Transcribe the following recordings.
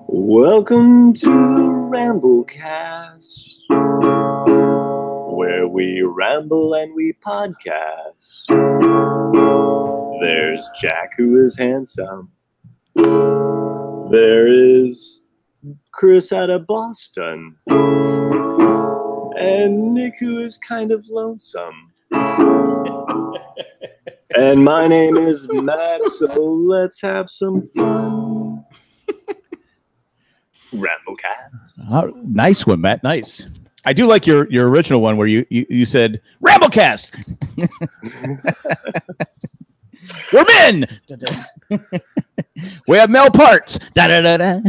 Welcome to the Ramblecast, where we ramble and we podcast. There's Jack, who is handsome. There is Chris out of Boston. And Nick, who is kind of lonesome. And my name is Matt, so let's have some fun. Ramblecast. Oh, nice one, Matt. Nice. I do like your original one where you said Ramblecast. We're men. We have male parts. Da, da, da, da.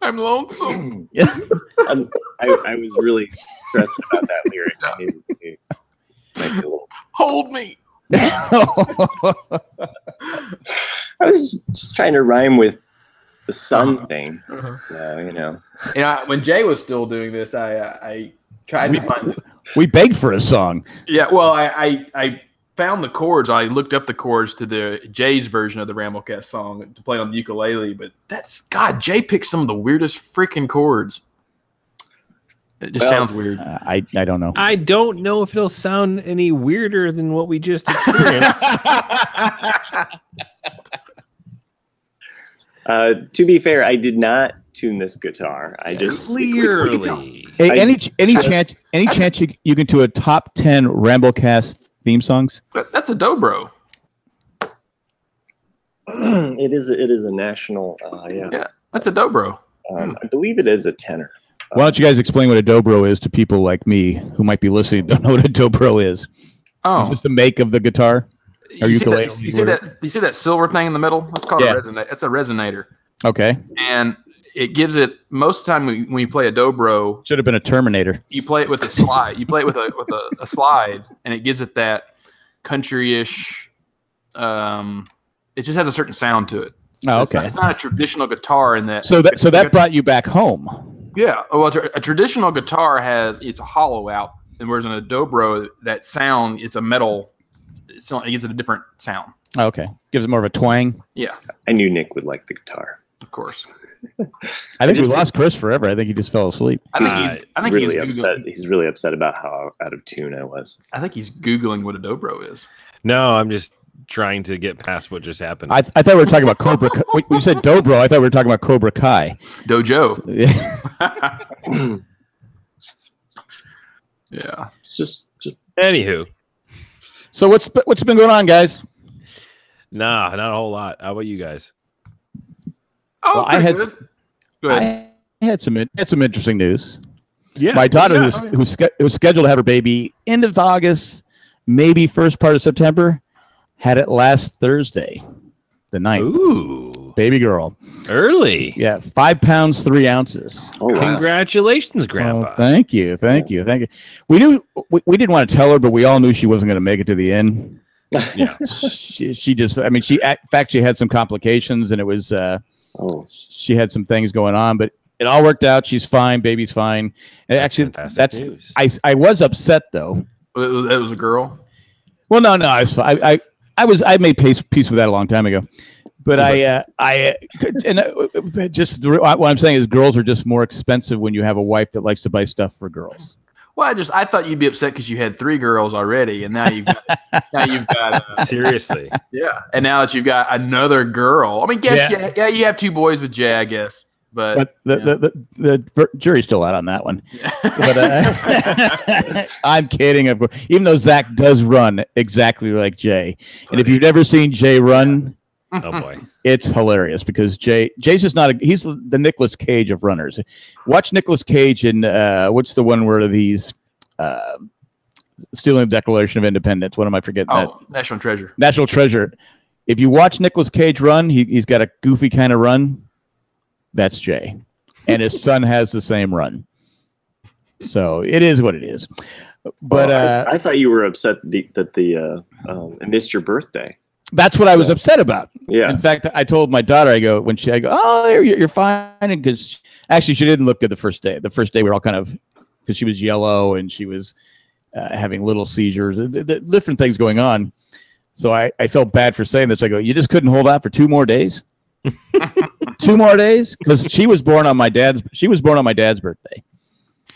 I'm lonesome. I was really stressed about that lyric. Hold me. I was just trying to rhyme with the sun thing. So, you know. Yeah, when Jay was still doing this, I tried to find it. We begged for a song. Yeah, well, I found the chords. I looked up the chords to the Jay's version of the Ramblecast song to play on the ukulele, but God, Jay picked some of the weirdest freaking chords. It just sounds weird. I don't know. I don't know if it'll sound any weirder than what we just experienced. To be fair, I did not tune this guitar. I just Clearly. Hey, any chance you can do a top 10 Ramblecast theme songs? That's a dobro. It is a national. Yeah, that's a dobro. I believe it is a tenor. Why don't you guys explain what a dobro is to people like me who might be listening don't know what a dobro is? Oh, It's just the make of the guitar. You see that silver thing in the middle? That's called a resonator. That's a resonator. Okay. And it gives it most of the time when you play a dobro. Should have been a Terminator. You play it with a slide. You play it with a slide, and it gives it that country-ish. It just has a certain sound to it. Oh, okay. It's not a traditional guitar in that. So that brought you back home. Yeah. Well, a traditional guitar it's a hollow out, and whereas in a dobro, that sound it's a metal. It gives it a different sound. Oh, okay. Gives it more of a twang. Yeah. I knew Nick would like the guitar. Of course. I think we lost Chris forever. I think he just fell asleep. I think really he's upset. He's really upset about how out of tune I was. I think he's Googling what a dobro is. No, I'm just trying to get past what just happened. I thought we were talking about Cobra. When you said dobro, I thought we were talking about Cobra Kai. Dojo. Yeah. Yeah. Just. Anywho. So what's been going on, guys? Nah, not a whole lot. How about you guys? Oh, well, I had some interesting news. Yeah. My daughter, who was scheduled to have her baby end of August, maybe first part of September, had it last Thursday, the 9th. Ooh. Baby girl. Early. Yeah, 5 pounds, 3 ounces. Oh, wow. Congratulations, Grandpa. Oh, thank you. We knew we didn't want to tell her, but we all knew she wasn't going to make it to the end. Yeah. she just, I mean, in fact, she had some complications, and it was, she had some things going on, but it all worked out. She's fine. Baby's fine. And actually, that's news. I was upset though. It was a girl. Well, no, I made peace with that a long time ago. But what I'm saying is girls are just more expensive when you have a wife that likes to buy stuff for girls. Well, I thought you'd be upset because you had 3 girls already, and now you've got Seriously. Yeah, and now that you've got another girl, I mean, you have 2 boys with Jay, I guess, but the jury's still out on that one. But I'm kidding. Even though Zach does run exactly like Jay, and if you've never seen Jay run. Oh boy, it's hilarious because Jay's just he's the Nicolas Cage of runners. Watch Nicolas Cage in what's the one where these stealing the Declaration of Independence. What am I forgetting? National Treasure. National Treasure. If you watch Nicolas Cage run, he's got a goofy kind of run. That's Jay, and his son has the same run. So it is what it is. But I thought you were upset that I missed your birthday. That's what I was upset about. Yeah. In fact, I told my daughter, I go, oh, you're fine. Because actually, she didn't look good the first day. The first day we were all kind of, because she was yellow and she was having little seizures, different things going on. So I felt bad for saying this. I go, you just couldn't hold out for 2 more days? 2 more days? Because she was born on my dad's birthday.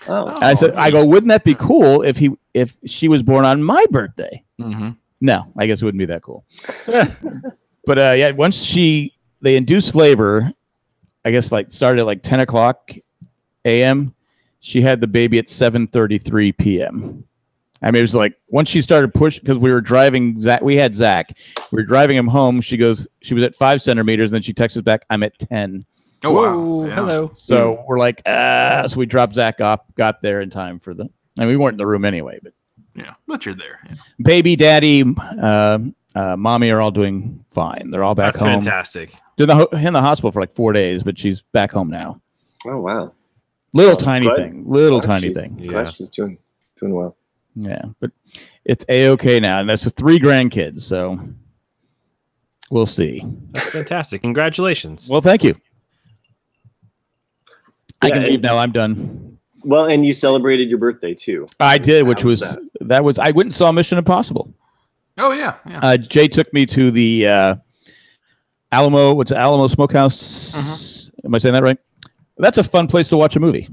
Oh, And I said, I go, wouldn't that be cool if she was born on my birthday? Mm-hmm. No, I guess it wouldn't be that cool. But yeah, once they induced labor, I guess started at 10 o'clock a.m. She had the baby at 7:33 p.m. I mean, it was once she started pushing, because we were driving Zach. We had Zach. We were driving him home. She was at 5 centimeters, and then she texts us back, I'm at 10. Oh, wow. Yeah. Hello. So we're so we dropped Zach off, got there in time for we weren't in the room anyway, but yeah, but you're there. Yeah. baby, daddy, mommy are all doing fine. They're all back home. That's fantastic. They're in the hospital for 4 days, but she's back home now. oh wow. Little tiny good. thing. Little Glad tiny she's- thing. Yeah. Glad she's doing well. Yeah, but it's A-okay now, and that's 3 grandkids, so we'll see. That's fantastic. Congratulations. Well, thank you. I Yeah, can leave now. I'm done. Well, and you celebrated your birthday too. I did, which How was was I went and saw Mission Impossible. Oh, yeah. Yeah. Jay took me to the Alamo Smokehouse. Mhm. Am I saying that right? That's a fun place to watch a movie.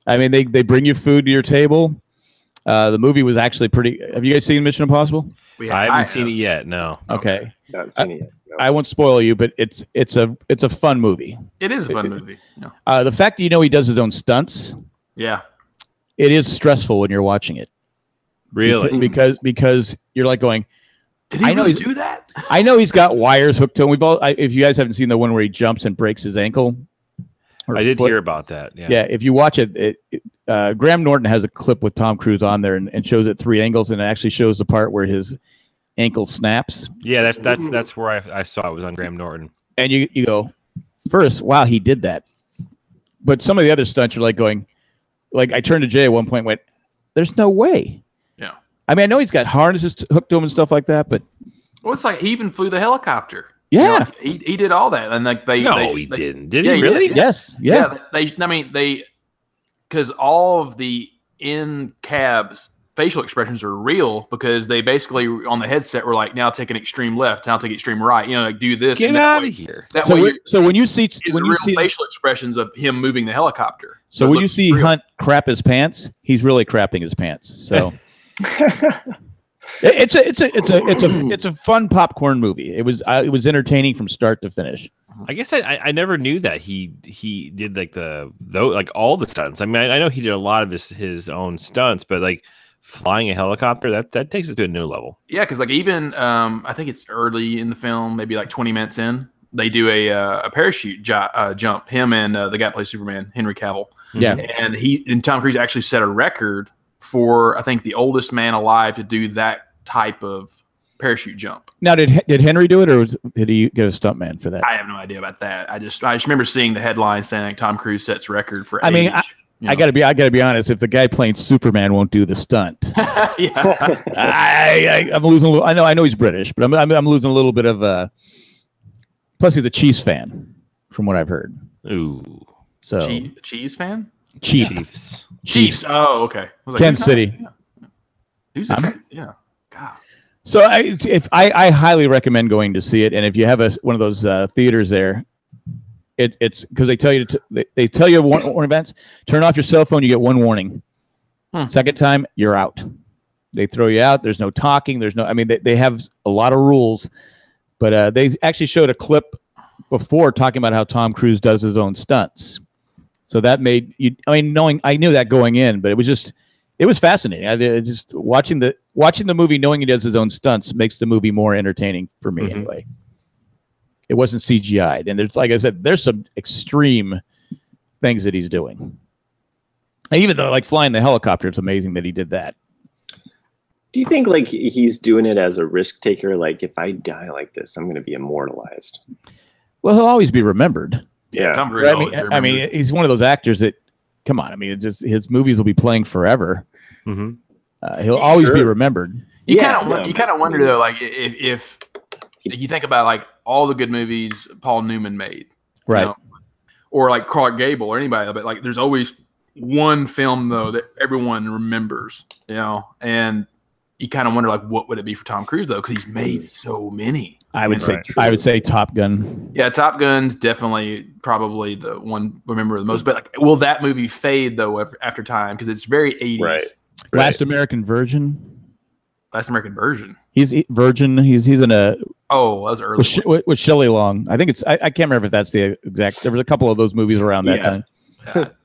I mean, they bring you food to your table. The movie was actually pretty. Have you guys seen Mission Impossible? I haven't seen it yet. No. Okay. Not seen it yet. No. I won't spoil you, but it's a fun movie. It is a fun movie. Yeah. The fact that he does his own stunts, Yeah. it is stressful when you're watching it. Really? Because you're going, Did he I know really he's- do that? I know he's got wires hooked to him. If you guys haven't seen the one where he jumps and breaks his ankle, or I did foot. hear about that. Yeah. Yeah, if you watch it, Graham Norton has a clip with Tom Cruise on there and shows it 3 angles, and it actually shows the part where his ankle snaps. Yeah, that's where I saw it was on Graham Norton. And you go, first, wow, he did that. But some of the other stunts are going, I turned to Jay at one point and went, there's no way. Yeah. I mean, I know he's got harnesses hooked to him and stuff like that, but Well, it's he even flew the helicopter. yeah. He did all that, and He didn't. Did Yeah, he he really? did. Yes. Yeah. Because all of the in cabs facial expressions are real, because they basically on the headset were now take an extreme left, now take extreme right, do this. Get and that out way- of here. That So, way so when you see the when real you see facial expressions of him moving the helicopter. so it when you looks see real. Hunt crap his pants, he's really crapping his pants. So it's a fun popcorn movie. It was entertaining from start to finish. I guess I never knew that he did all the stunts. I mean, I know he did a lot of his own stunts, but flying a helicopter that takes it to a new level. Yeah, because even I think it's early in the film, maybe 20 minutes in, they do a parachute jump. Him and the guy that plays Superman, Henry Cavill. Yeah. And Tom Cruise actually set a record for, I think, the oldest man alive to do that type of parachute jump. Now, did Henry do it, or did he get a stuntman for that? I have no idea about that. I just remember seeing the headline saying Tom Cruise sets record for I mean, age. I gotta be honest. If the guy playing Superman won't do the stunt, yeah. I'm losing a little. I know he's British, but I'm losing a little bit of. Plus, he's a Chiefs fan, from what I've heard. Ooh, So Cheese fan? Chiefs. Chiefs. Oh, okay. I was Kansas who's City. that? Who's that? Yeah. God. So I highly recommend going to see it, and if you have one of those theaters there, it's because they tell you warning events. Turn off your cell phone. You get 1 warning. Second time, you're out. They throw you out. There's no talking. There's no. I mean, they have a lot of rules, but they actually showed a clip before talking about how Tom Cruise does his own stunts. So that made you. I mean, I knew that going in, but it was fascinating. Just watching the movie, knowing he does his own stunts, makes the movie more entertaining for me anyway. It wasn't CGI'd, and like I said, there's some extreme things that he's doing. And even though flying the helicopter, it's amazing that he did that. Do you think he's doing it as a risk taker? If I die like this, I'm going to be immortalized. Well, he'll always be remembered. Yeah. Tom Cruise. I mean, he's one of those actors that, come on. I mean, his movies will be playing forever. Mm-hmm. He'll always be remembered. You kind of wonder though, if you think about all the good movies Paul Newman made, Right. Or Clark Gable or anybody, but there's always one film though that everyone remembers, and you kind of wonder like what would it be for Tom Cruise though, because he's made so many. I would say Top Gun. Yeah, Top Gun's definitely probably the one I remember the most. But like, will that movie fade though after time? Because it's very 80s. Right. Last American Virgin. Last American Version. He's Virgin. He's in a. Oh, that was early. With Shelley Long. I think it's. I can't remember if that's the exact. There was a couple of those movies around that time.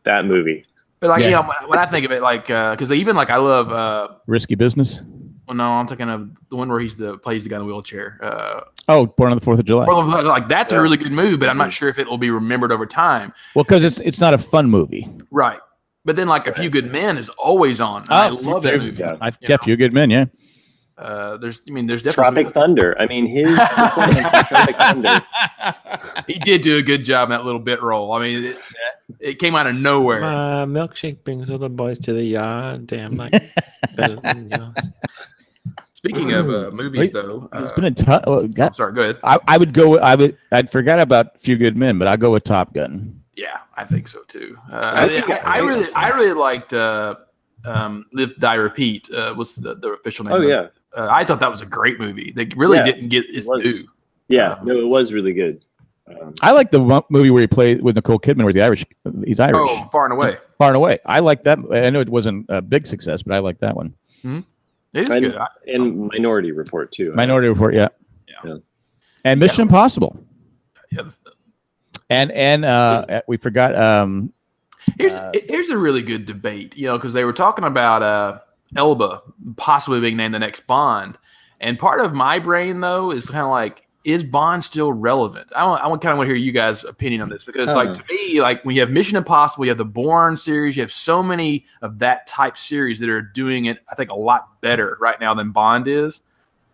That movie. But like, when I think of it, like, because even like I love Risky Business. Well, no, I'm thinking of the one where plays the guy in the wheelchair. Born on the 4th of July. Like that's a really good movie, but I'm not sure if it will be remembered over time. Well, because it's not a fun movie, right? But then like A Few Good Men is always on. I love that movie. Yeah, Few Good Men. Yeah. There's definitely Tropic Thunder. I mean, his performance in Tropic Thunder. He did do a good job in that little bit role. I mean, it came out of nowhere. My milkshake brings all the boys to the yard. Damn, like better than yours. Speaking of movies, though, it's been a tough. I'm sorry, go ahead. I would go. I'd forgot about Few Good Men, but I'd go with Top Gun. Yeah, I think so too. I really liked Live, Die, Repeat. Was the official name? Oh yeah. I thought that was a great movie. They really didn't get its due. Yeah, no, it was really good. I like the movie where he played with Nicole Kidman, where he's Irish. Oh, Far and Away. Far and Away. I like that. I know it wasn't a big success, but I like that one. Mm-hmm. It is good. And Minority Report too. Minority Report, yeah. And Mission Impossible. Yeah. And we forgot. Here's a really good debate, because they were talking about Elba possibly being named the next Bond, and part of my brain though is kind of like, is Bond still relevant? I kind of want to hear you guys' opinion on this, because like to me, like when you have Mission Impossible, you have the Bourne series, you have so many of that type series that are doing it, I think, a lot better right now than Bond is.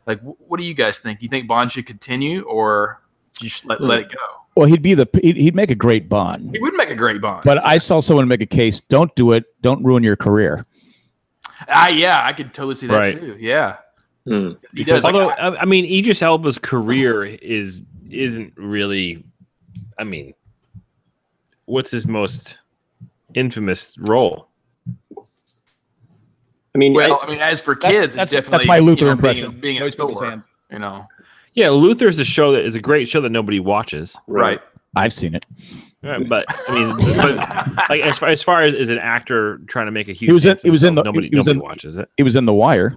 Like, what do you guys think? Do you think Bond should continue, or you should let it go? Well, he'd make a great Bond. He would make a great Bond. But I saw someone make a case: don't do it. Don't ruin your career. I could totally see that too. Yeah. He does. Although, I mean, Idris Elba's career isn't really. I mean, what's his most infamous role? I mean, as for kids, that's definitely my Luther impression. Being a Thor, Yeah, Luther's a show that is a great show that nobody watches. Right. I've seen it. Right, but I mean, like as far as an actor trying to make a huge, nobody watches it. He was in The Wire.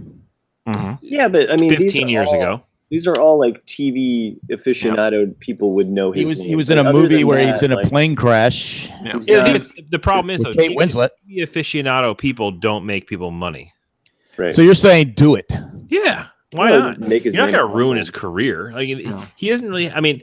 Mm-hmm. Yeah, but I mean, 15 years ago. These are all like TV aficionado people would know his name. He was in a movie where he's in a plane crash. The problem is, though, Kate Winslet. TV aficionado people don't make people money. Right. So you're saying do it? Yeah. Why not? You're not going to ruin his career. Like he isn't really. I mean,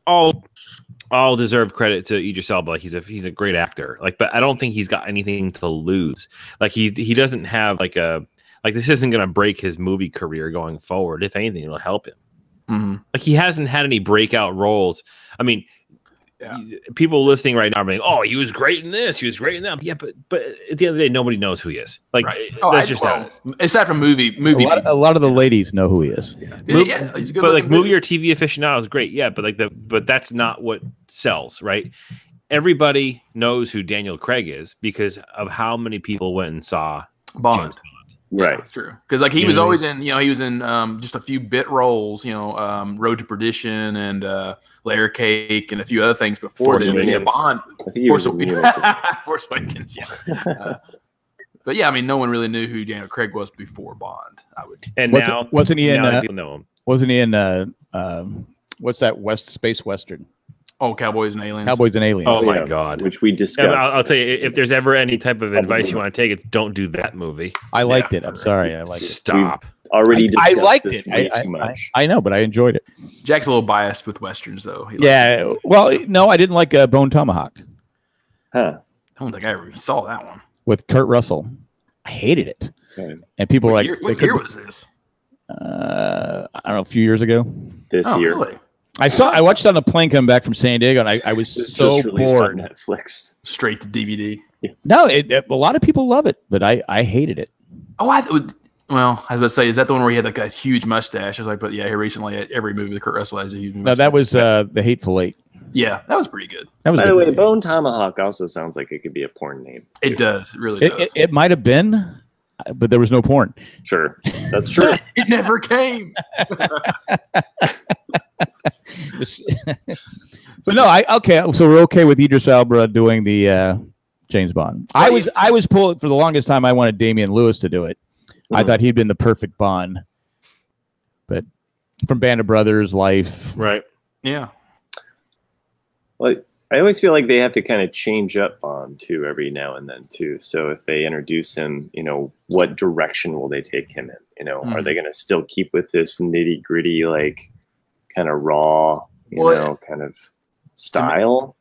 all deserve credit to Idris Elba. Like he's a great actor. Like, but I don't think he's got anything to lose. Like he doesn't have this isn't going to break his movie career going forward. If anything, it'll help him. Mm-hmm. Like he hasn't had any breakout roles. I mean, people listening right now are like, "Oh, he was great in this. He was great in that." Yeah, but at the end of the day, nobody knows who he is. Like that's just how it is. Aside from movie, a lot of the ladies know who he is. But like movie or TV aficionado is great. Yeah, but that's not what sells, right? Everybody knows who Daniel Craig is because of how many people went and saw Bond. Right, that's true. Because like he was always in, he was in just a few bit roles, Road to Perdition and Layer Cake and a few other things before. Bond. I think he was Force Awakens. Yeah. But yeah, I mean, no one really knew who Daniel Craig was before Bond. And wasn't he in? People know him. Wasn't he in? What's that space western? Oh, Cowboys and Aliens. Cowboys and Aliens. Oh my God, which we discussed. I'll tell you, if there's ever any type of advice you want to take, it's don't do that movie. I liked it. I'm sorry, I liked it. Stop. We've already discussed I liked this it. way too much. I know, but I enjoyed it. Jack's a little biased with westerns, though. Well, no, I didn't like Bone Tomahawk. Huh? I don't think I ever saw that one with Kurt Russell. I hated it, and people were like, "What year was this?" I don't know, a few years ago. This year. Really? I watched it on the plane coming back from San Diego, and I was so bored. On Netflix, straight to DVD. No, a lot of people love it, but I hated it. Oh, I was about to say, is that the one where he had like a huge mustache? I was like, but yeah, recently every movie that Kurt Russell has a huge mustache. No, that was The Hateful Eight. Yeah, that was pretty good. That was By the way, Bone Tomahawk also sounds like it could be a porn name. It does. It really does. It might have been. but there was no porn. Sure, that's true. It never came. But no, okay. So we're okay with Idris Elba doing the James Bond. I was pulled for the longest time. I wanted Damian Lewis to do it. I thought he'd been the perfect Bond. But from Band of Brothers, Life, right? Yeah. Well, I always feel like they have to kind of change up Bond too every now and then too. So if they introduce him, what direction will they take him in? Are they going to still keep with this nitty gritty, like kind of raw, kind of style?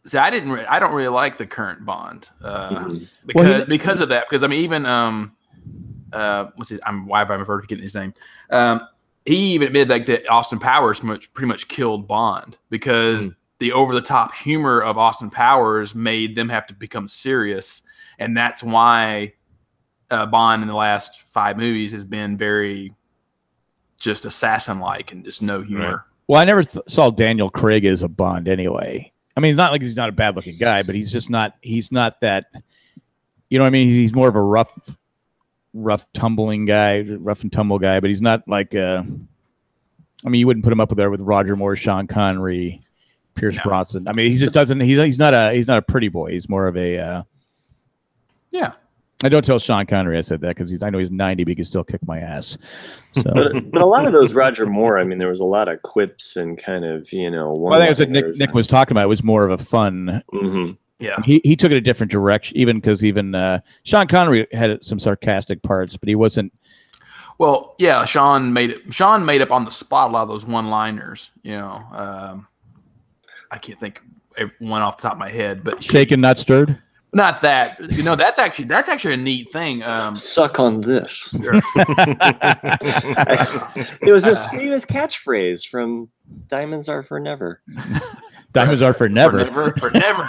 See, I don't really like the current Bond because of that. Because I mean, even why have I forgetting his name? He even admitted that Austin Powers pretty much killed Bond because the over-the-top humor of Austin Powers made them have to become serious, and that's why Bond in the last 5 movies has been very just assassin-like and just no humor. Right. Well, I never saw Daniel Craig as a Bond anyway. I mean, it's not like he's not a bad-looking guy, but he's just not. He's not that. You know what I mean? He's more of a rough tumbling guy, rough and tumble guy, but he's not like. I mean, you wouldn't put him up there with Roger Moore, Sean Connery, Pierce Brosnan. I mean, he just doesn't. He's not a pretty boy. He's more of a. Yeah. I don't tell Sean Connery I said that because I know he's 90, but he can still kick my ass. So. but a lot of those Roger Moore, I mean, there was a lot of quips and kind of, Well, I think that's what Nick was talking about. It was more of a fun. Mm-hmm. Yeah. He took it a different direction, even because Sean Connery had some sarcastic parts, but he wasn't. Well, yeah, Sean made up on the spot a lot of those one-liners. I can't think of one off the top of my head, but shaken, not stirred. Not that. That's actually a neat thing. Suck on this. It was this famous catchphrase from "Diamonds Are for Never." Diamonds are for never. For never.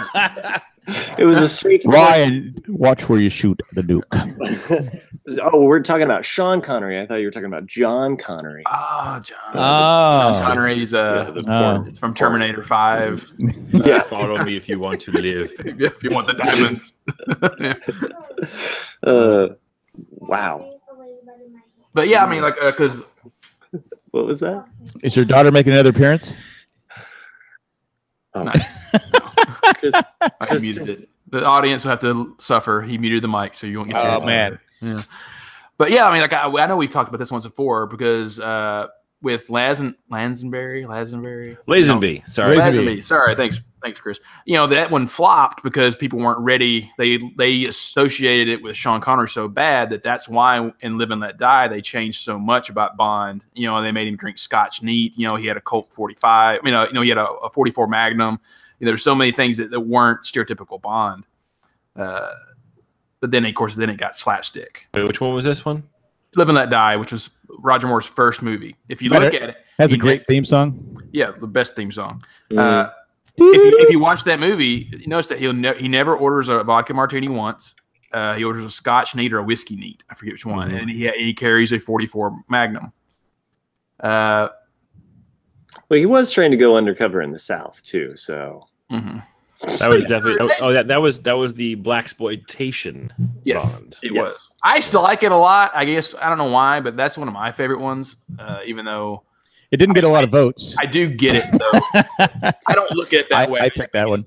It was a straight. Ryan, watch where you shoot the nuke. Oh, we're talking about Sean Connery. I thought you were talking about John Connery. John. Oh, Connery's it's from Terminator 5. Yeah, follow me if you want to live. If you want the diamonds. Wow. But yeah, I mean, like, because what was that? Is your daughter making another appearance? Oh. Nice. I muted it. The audience will have to suffer. He muted the mic, so you won't get. Oh man. Yeah. But yeah, I mean, like I know we've talked about this once before because with Lazenby. Sorry, thanks, Chris. That one flopped because people weren't ready. They associated it with Sean Connery so bad that's why in Live and Let Die they changed so much about Bond. They made him drink Scotch neat. He had a Colt 45. He had a 44 Magnum. There's so many things that weren't stereotypical Bond. But then, of course, it got slapstick. Wait, which one was this one? Live and Let Die, which was Roger Moore's first movie. If you look at it, has a great theme song. Yeah, the best theme song. If you watch that movie, you notice that he never orders a vodka martini once. He orders a Scotch neat or a whiskey neat. I forget which one. And he carries a 44 Magnum. Well, he was trying to go undercover in the South too, so. Mm-hmm. That was definitely. That was the blaxploitation Bond. It was. I still like it a lot. I guess I don't know why, but that's one of my favorite ones. Even though it didn't get a lot of votes, I do get it though. I don't look at it that way. I picked that one.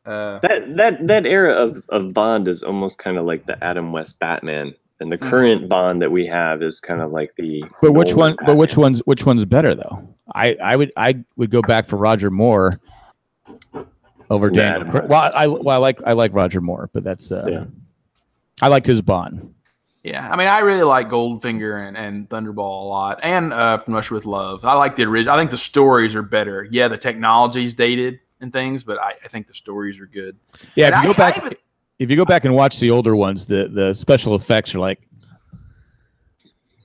That era of Bond is almost kind of like the Adam West Batman, and the current Bond that we have is kind of like the. But which one? Batman. But which one's better though? I would go back for Roger Moore. Over Daniel Craig. Well, I like Roger Moore, but that's I liked his Bond. Yeah, I mean, I really like Goldfinger and Thunderball a lot, and From Russia with Love. I like the original. I think the stories are better. Yeah, the technology's dated and things, but I think the stories are good. Yeah, if you go back and watch the older ones, the special effects are like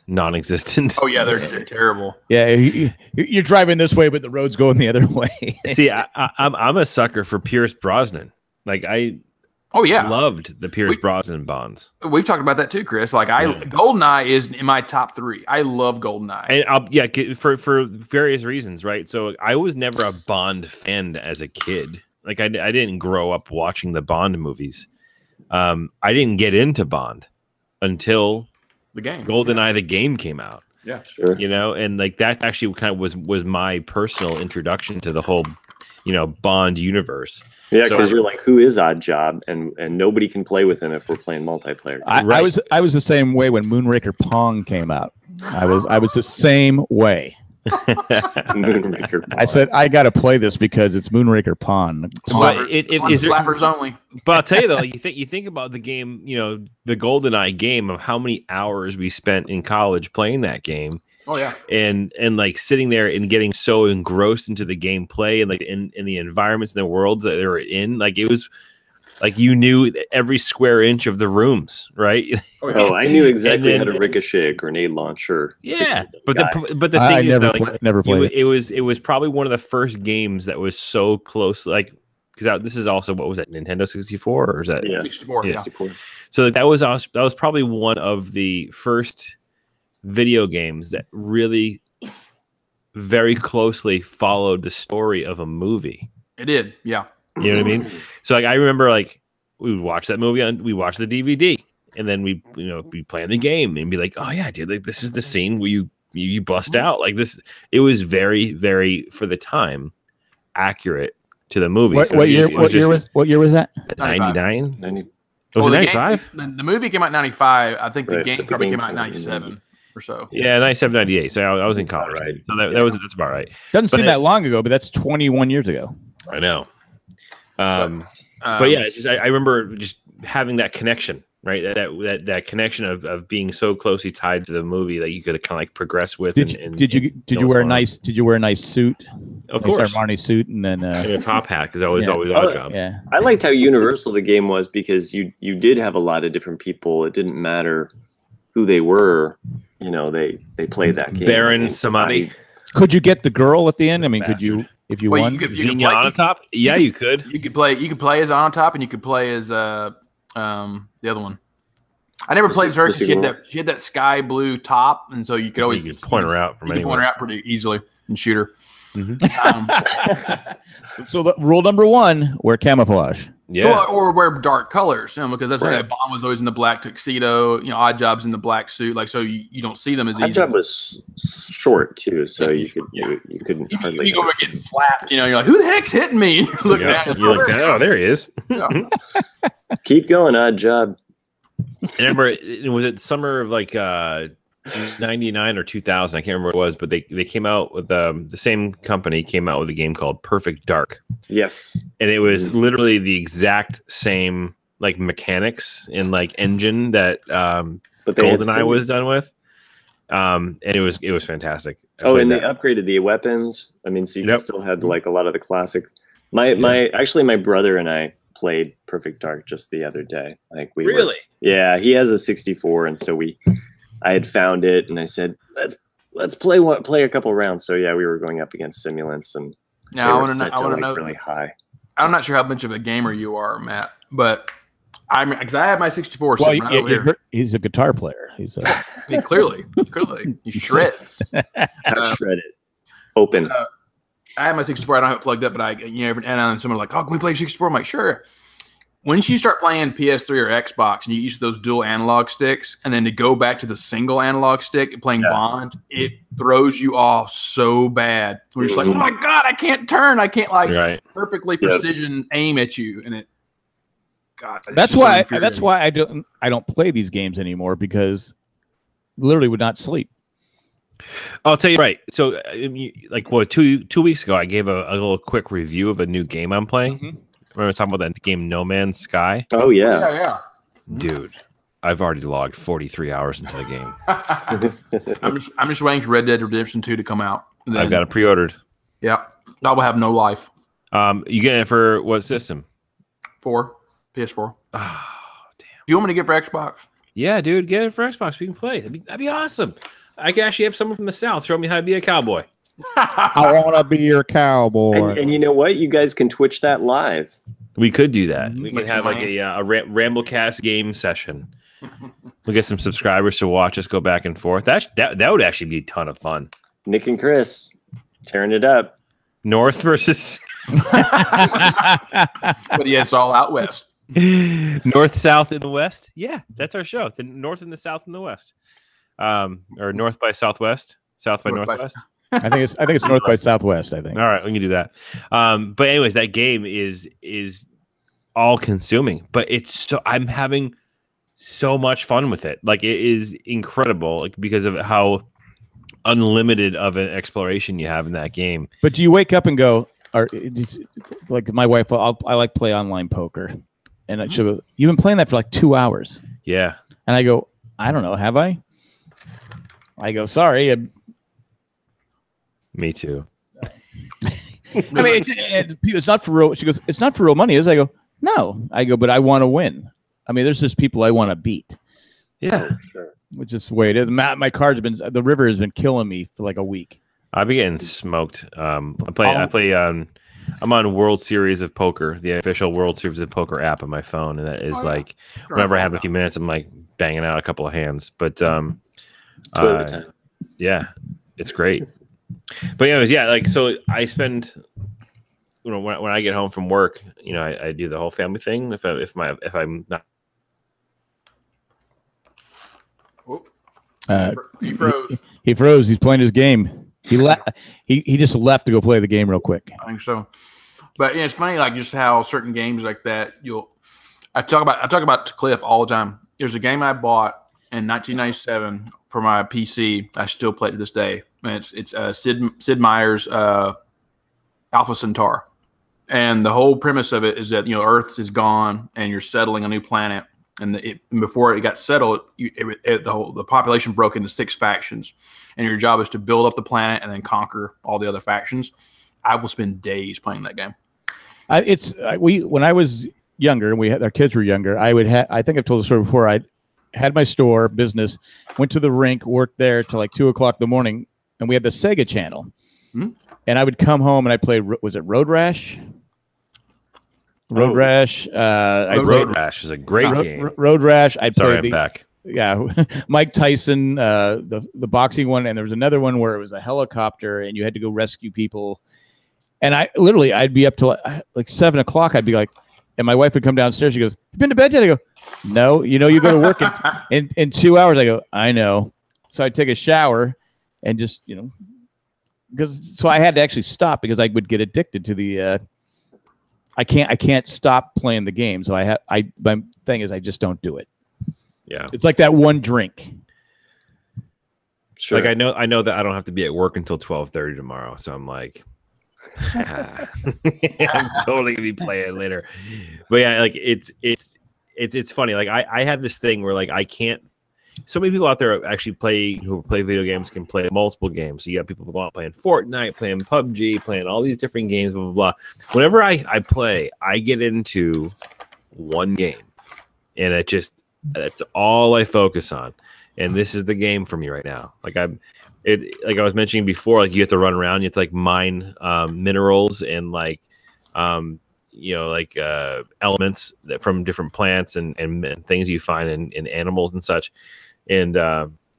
non-existent. Oh yeah, they're terrible. Yeah, you're driving this way, but the road's going the other way. See, I'm a sucker for Pierce Brosnan. Like loved the Pierce Brosnan Bonds. We've talked about that too, Chris. Like GoldenEye is in my top 3. I love GoldenEye. And for various reasons, right? So I was never a Bond fan as a kid. Like I didn't grow up watching the Bond movies. I didn't get into Bond until the game, GoldenEye, the game came out. Yeah, sure. You know, and like that actually kind of was my personal introduction to the whole, Bond universe. Yeah, because you're like, who is Odd Job, and nobody can play with him if we're playing multiplayer. I was the same way when Moonraker Pong came out. I was the same way. Moonraker Pong. I said I got to play this because it's Moonraker Pong. But is slappers only. But I'll tell you though, you think about the game, the GoldenEye game, of how many hours we spent in college playing that game. Oh yeah, and like sitting there and getting so engrossed into the gameplay and like in the environments and the worlds that they were in, like it was like you knew every square inch of the rooms, right? Oh, I knew exactly how to ricochet a grenade launcher. Yeah, but the thing is, never played. It was probably one of the first games that was so close, like because this is also what was that, Nintendo 64 or is that 64? Yeah. 64. So that was probably one of the first video games that really very closely followed the story of a movie. It did, yeah. You know what I mean? So like I remember like we would watch that movie we watched the DVD and then we be playing the game and be like, oh yeah, dude, like this is the scene where you bust out like this. It was very, very for the time accurate to the movie. What year was that? 99? 90. Was it 95? The movie came out in 95. I think the game probably came out in 97 or so. Yeah, 97, 98. So I was in college. Right. So that's about right. Doesn't seem that long ago, but that's 21 years ago. I know. But yeah, it's just I remember just having that connection, right? That connection of being so closely tied to the movie that you could kind of like progress with. Did you wear a nice suit? Of course, Armani suit, and then and a top hat because I was always Odd Job. Yeah, I liked how universal the game was because you did have a lot of different people. It didn't matter who they were. They played that game. Baron Samadi. Could you get the girl at the end? I mean, could you? If you won, Xenia on top, yeah, you could. You could play as on top, and you could play as the other one. I never played as her because she had that sky blue top, and so you could always point her out. You could point her out pretty easily and shoot her. Mm-hmm. So the rule number 1: wear camouflage. Yeah, or wear dark colors, because that's why Bond was always in the black tuxedo. Odd Job's in the black suit, like so you don't see them as easy. Odd Job was short too, so you couldn't hardly. You go back getting slapped, you're like, who the heck's hitting me? And you're looking at him. You're like, oh, there he is. Yeah. Keep going, Odd Job. I remember was it summer of like 99 or 2000? I can't remember what it was, but they came out with the same company came out with a game called Perfect Dark. Yes, and it was literally the exact same like mechanics and like engine that GoldenEye was done with. And it was fantastic. And they upgraded the weapons. I mean, so you still had like a lot of the classic. My brother and I played Perfect Dark just the other day. Like yeah, he has a 64, and so I had found it, and I said, let's play a couple rounds. So yeah, we were going up against simulants, and now I want to know really high. I'm not sure how much of a gamer you are, Matt, but because I have my 64. Well, he's a guitar player. Clearly he shreds. Shredded. Open. I have my 64. I don't have it plugged up, but and someone like, oh, can we play 64? I'm like, sure. Once you start playing PS3 or Xbox and you use those dual analog sticks, and then to go back to the single analog stick and playing Bond, it throws you off so bad. We're just like, oh my god, I can't turn, I can't perfectly precision aim at you, and that's why I don't play these games anymore, because literally would not sleep. I'll tell you right. So, like, 2 weeks ago, I gave a little quick review of a new game I'm playing. Mm-hmm. Remember talking about that game No Man's Sky? Oh yeah. Dude, I've already logged 43 hours into the game. I'm just waiting for Red Dead Redemption 2 to come out. I've got it pre-ordered. Yeah, I will have no life. You get it for what system? PS4. Oh damn! Do you want me to get it for Xbox? Yeah, dude, get it for Xbox. We can play. That'd be awesome. I can actually have someone from the South show me how to be a cowboy. I want to be your cowboy. And you know what? You guys can Twitch that live. We could do that. We could have like a Ramblecast game session. We'll get some subscribers to watch us go back and forth. That would actually be a ton of fun. Nick and Chris tearing it up. North versus. But yeah, it's all out west. North, South, and the West. Yeah, that's our show. The North and the South and the West. Or North by Southwest, South by Northwest. I think it's North by Southwest. I think. All right, we can do that. But anyways, that game is all consuming, but I'm having so much fun with it. Like, it is incredible, like, because of how unlimited of an exploration you have in that game. But do you wake up and go, like my wife, I like play online poker, and she'll go, "You've been playing that for like 2 hours." Yeah, and I go, "I don't know, have I?" I go, "Sorry." Me too. I mean, it's not for real. She goes, "It's not for real money." I go, "No." I go, "But I want to win." I mean, there's just people I want to beat. Yeah, sure. Which is the way it is. My cards have been. The river has been killing me for like a week. I've been getting smoked. I play. I'm on World Series of Poker, the official World Series of Poker app on my phone, and that is like whenever I have a few minutes, I'm like banging out a couple of hands. But yeah, it's great. But anyways, yeah, like, so I spend, when I get home from work, I do the whole family thing. If I'm not. He froze. He froze. He's playing his game. He left. He just left to go play the game real quick. I think so. But yeah, it's funny, like, just how certain games like that I talk about to Cliff all the time. There's a game I bought in 1997 for my PC. I still play it to this day. And it's Sid Meier's Alpha Centaur, and the whole premise of it is that Earth is gone and you're settling a new planet. And before it got settled, the population broke into 6 factions, and your job is to build up the planet and then conquer all the other factions. I will spend days playing that game. When I was younger, and our kids were younger, I think I've told the story before. I had my store business, went to the rink, worked there till like 2:00 in the morning, and we had the Sega channel. Mm-hmm. And I would come home and I played. Was it Road Rash? Road Rash. Road Rash is a great game. Road Rash. I'm back. Yeah, Mike Tyson, the boxing one, and there was another one where it was a helicopter and you had to go rescue people. And I'd be up till like 7:00. I'd be like, and my wife would come downstairs. She goes, "You been to bed yet?" I go, "No." You go to work in 2 hours. I go, "I know." So I'd take a shower and just so I had to actually stop because I would get addicted to the. I can't stop playing the game. So my thing is I just don't do it. Yeah. It's like that one drink. Sure. Like, I know that I don't have to be at work until 12:30 tomorrow. So I'm like, I'm totally gonna be playing later. But yeah, like it's funny. Like I have this thing where, like, I can't. So many people out there who play video games can play multiple games. So you got people go out playing Fortnite, playing PUBG, playing all these different games, blah, blah, blah. Whenever I play, I get into one game. And that's all I focus on. And this is the game for me right now. Like I was mentioning before, like, you have to run around, you have to like mine minerals and elements from different plants and things you find in animals and such. And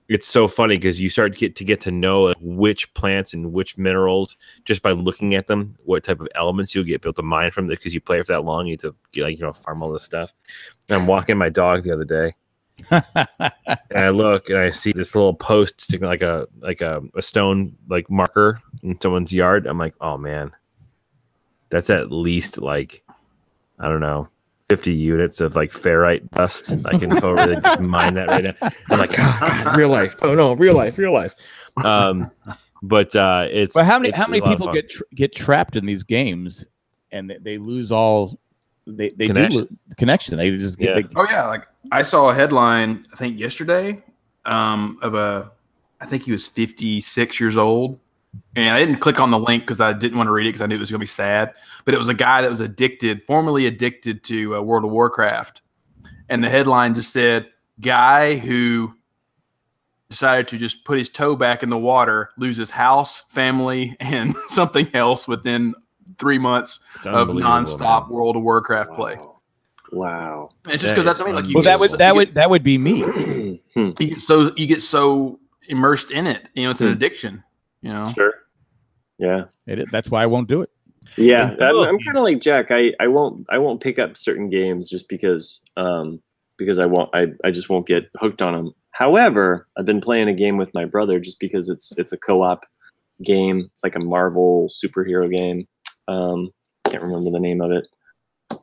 it's so funny because you start to get to know which plants and which minerals just by looking at them, what type of elements you'll get able to mine from, because you play for that long, you have to farm all this stuff. And I'm walking my dog the other day, and I look and I see this little post sticking like a stone like marker in someone's yard. I'm like, oh man, that's at least like, I don't know, 50 units of like ferrite dust. I can totally just mine that right now. I'm like, God, real life. Oh no, real life. But it's. But how many people get trapped in these games and they lose all? They do lose the connection. They just get. Like I saw a headline I think yesterday I think he was 56 years old. And I didn't click on the link because I didn't want to read it because I knew it was going to be sad. But it was a guy that was formerly addicted to World of Warcraft. And the headline just said, guy who decided to just put his toe back in the water, lose his house, family, and something else within 3 months of nonstop World of Warcraft play. Wow. And it's just because that's something like you. Well, that would be me. You get so immersed in it. It's an addiction. Sure. Yeah. That's why I won't do it. Yeah, I'm kind of like Jack. I won't pick up certain games just because I just won't get hooked on them. However, I've been playing a game with my brother just because it's a co-op game. It's like a Marvel superhero game. Can't remember the name of it,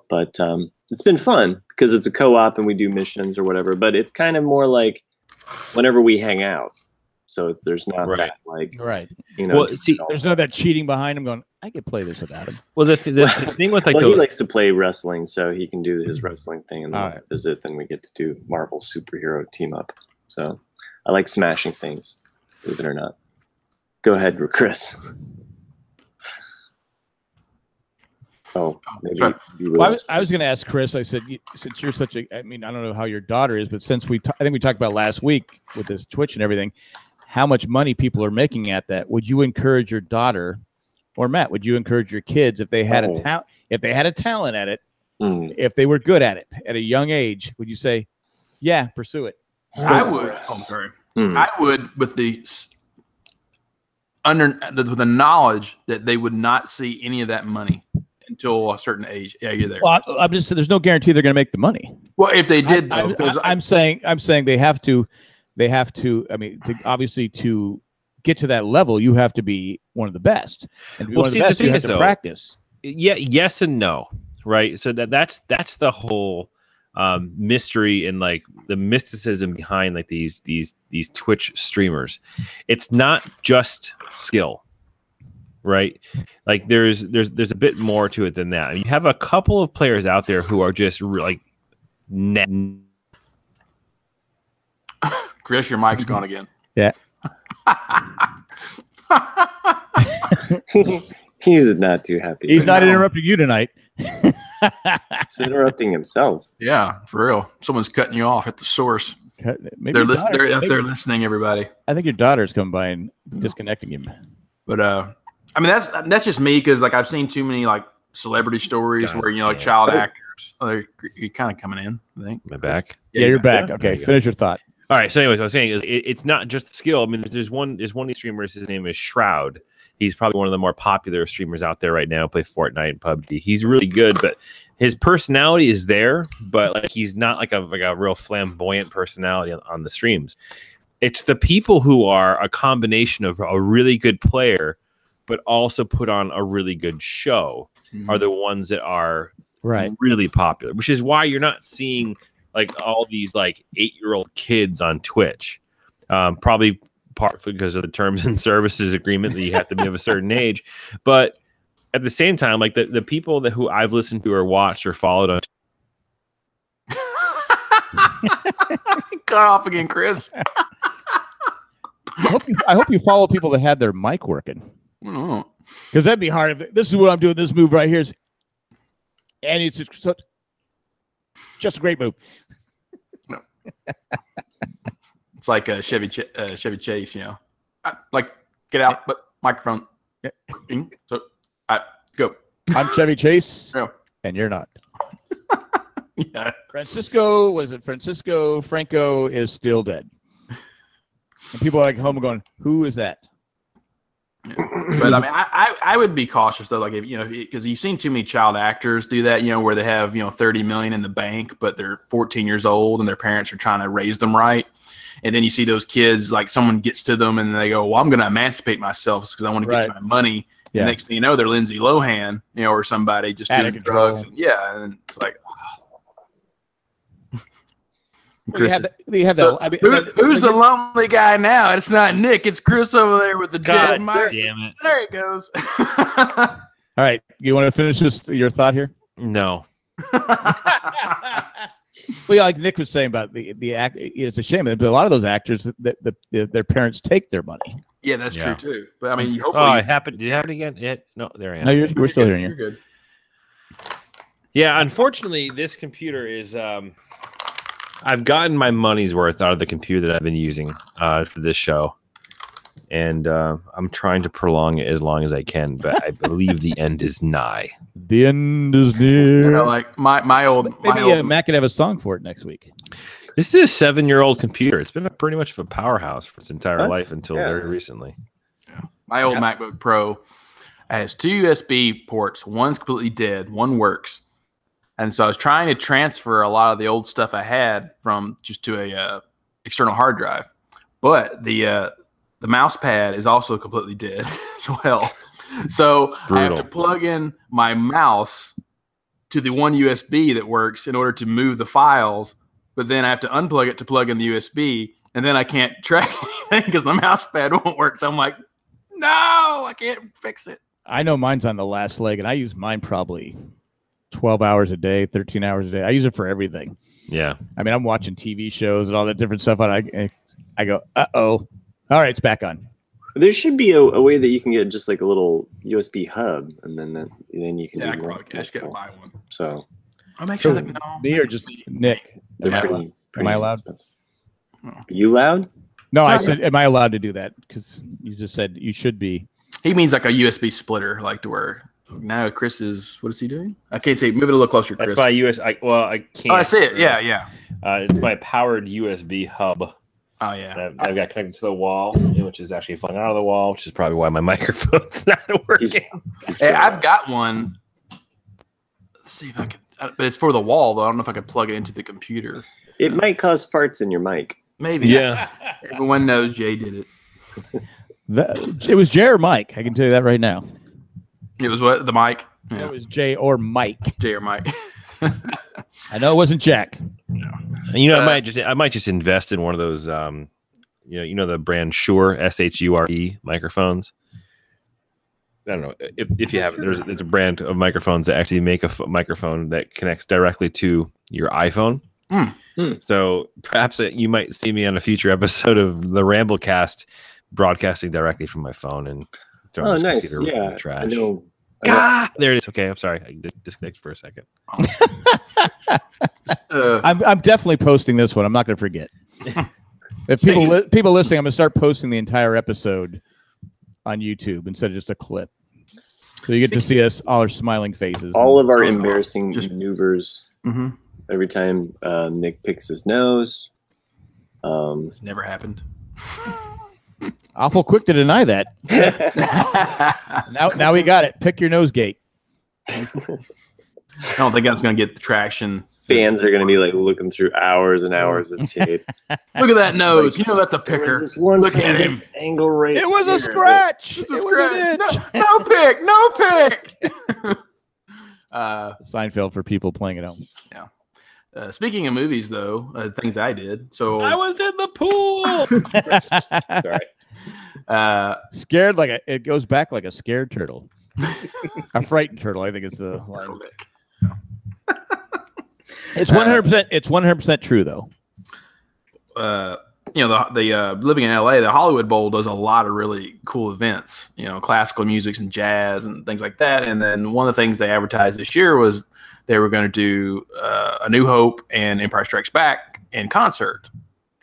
but it's been fun because it's a co-op and we do missions or whatever. But it's kind of more like whenever we hang out. So there's not that like Well, see, there's no that cheating behind him going, I could play this without him. Well, the thing with like he likes to play wrestling, so he can do his wrestling thing and then visit. Then we get to do Marvel superhero team up. So I like smashing things, believe it or not. Go ahead, Chris. Oh, maybe I was going to ask Chris. I said, since you're such a, I mean, I don't know how your daughter is, but since I think we talked about last week with this Twitch and everything, how much money people are making at that. Would you encourage your daughter, or Matt? Would you encourage your kids if they had a talent at it, if they were good at it at a young age? Would you say, yeah, pursue it? I would. I'm sorry. I would with the knowledge that they would not see any of that money until a certain age. Yeah, you're there. Well, I'm just saying there's no guarantee they're going to make the money. Well, if they did, though, I'm saying they have to. I mean, obviously to get to that level, you have to be one of the best. And to be one of the best, you have to practice. Yeah, yes and no, right? So that's the whole mystery and like the mysticism behind like these Twitch streamers. It's not just skill, right? Like there's a bit more to it than that. You have a couple of players out there who are just like Chris, your mic's gone again. Yeah. He's not too happy. He's not interrupting you tonight. He's interrupting himself. Yeah, for real. Someone's cutting you off at the source. They're listening, everybody. I think your daughter's come by and disconnecting him. But I mean, that's just me because like I've seen too many like celebrity stories where like child actors. Oh, you're kind of coming in. I think. Am I back? Yeah, you're back. Okay, finish your thought. All right. So, anyways, what I was saying it's not just the skill. I mean, there's one of these streamers. His name is Shroud. He's probably one of the more popular streamers out there right now. Play Fortnite and PUBG. He's really good, but his personality is there. But like, he's not like a real flamboyant personality on the streams. It's the people who are a combination of a really good player, but also put on a really good show, are the ones that are really popular. Which is why you're not seeing like all these like 8-year-old kids on Twitch, probably part because of the terms and services agreement that you have to be of a certain age. But at the same time, like the people who I've listened to or watched or followed on. Cut off again, Chris. I hope you follow people that had their mic working. Because that'd be hard. This is what I'm doing. This move right here is, and it's just a great move. No. It's like a Chevy Chase, you know. Like, get out, but microphone. Yeah. So, go. I'm Chevy Chase, Yeah. and you're not. Yeah. Francisco Franco is still dead. And people are like home going, who is that? Yeah. But I mean, I would be cautious though, like if you know, because you've seen too many child actors do that, you know, where they have 30 million in the bank, but they're 14 years old and their parents are trying to raise them right, and then you see those kids like someone gets to them and they go, "Well, I'm going to emancipate myself because I want to get to my money." Yeah. Next thing you know, they're Lindsay Lohan, or somebody just doing drugs. And, and it's like. Well, you have that. I mean, who's the lonely guy now? It's not Nick. It's Chris over there with the dead mic. Damn it! There it goes. All right, you want to finish your thought here? No. Well, yeah, like Nick was saying about the act. It's a shame, but a lot of those actors that their parents take their money. Yeah, that's true too. But I mean, hopefully, it happened. Did it happen again? No, there I am. No, we're still hearing you. You're good. Yeah, unfortunately, this computer is. I've gotten my money's worth out of the computer that I've been using for this show, and I'm trying to prolong it as long as I can. But I believe the end is nigh. The end is near. Like my old. Matt could have a song for it next week. This is a 7-year-old computer. It's been pretty much of a powerhouse for its entire life until very recently. Yeah. My old MacBook Pro. It has 2 USB ports. One's completely dead. One works. And so I was trying to transfer a lot of the old stuff I had from just to a external hard drive. But the mouse pad is also completely dead as well. So I have to plug in my mouse to the one USB that works in order to move the files. But then I have to unplug it to plug in the USB. And then I can't track anything because the mouse pad won't work. So I'm like, no, I can't fix it. I know mine's on the last leg, and I use mine probably 12 hours a day, 13 hours a day. I use it for everything. Yeah. I mean, I'm watching TV shows and all that different stuff, and I go, uh-oh. All right, it's back on. There should be a way that you can get just like a little USB hub, and then you can I do more. I just got to buy one. So I'll make sure that me or just Nick. They're pretty am I allowed? Expensive. Are you loud? No, I said, am I allowed to do that? Because you just said you should be. He means like a USB splitter, like to where now Chris is. What is he doing? I can't see. Move it a little closer, Chris. That's my I can't. Oh, I see it. Yeah. It's my powered USB hub. Oh yeah. I've got connected to the wall, which is actually falling out of the wall, which is probably why my microphone's not working. Hey, I've got one. Let's see if I can. But it's for the wall, though. I don't know if I can plug it into the computer. It might cause farts in your mic. Maybe. Yeah. Everyone knows Jay did it. It was Jay or Mike. I can tell you that right now. It was what? The mic? Yeah. It was Jay or Mike. Jay or Mike. I know it wasn't Jack. No. I might just invest in one of those the brand Shure SHURE microphones. I don't know if you have it. There's a brand of microphones that actually make a microphone that connects directly to your iPhone. So perhaps you might see me on a future episode of the Ramblecast broadcasting directly from my phone and throwing this nice. computer in Yeah, the trash. I know. There it is. Okay, I'm sorry. I disconnected for a second. I'm definitely posting this one. I'm not going to forget. If people listening, I'm going to start posting the entire episode on YouTube instead of just a clip. So you get to see us, all our smiling faces. All of our embarrassing maneuvers. Mm-hmm. Every time Nick picks his nose. It's never happened. Awful quick to deny that. now we got it. Pick your nose gate. I don't think that's going to get the traction. Fans are going to be like looking through hours and hours of tape. Look at that nose. That's a picker. Look at him. Angle right. It was a scratch. It was an itch. No pick. No pick. Seinfeld for people playing at home. Yeah. Speaking of movies, though, things I did. So I was in the pool. Sorry. Scared it goes back like a scared turtle. A frightened turtle, I think is the line. It's 100%. It's 100% true, though. The living in LA, the Hollywood Bowl does a lot of really cool events. Classical music and jazz and things like that. And then one of the things they advertised this year was they were going to do A New Hope and Empire Strikes Back in concert.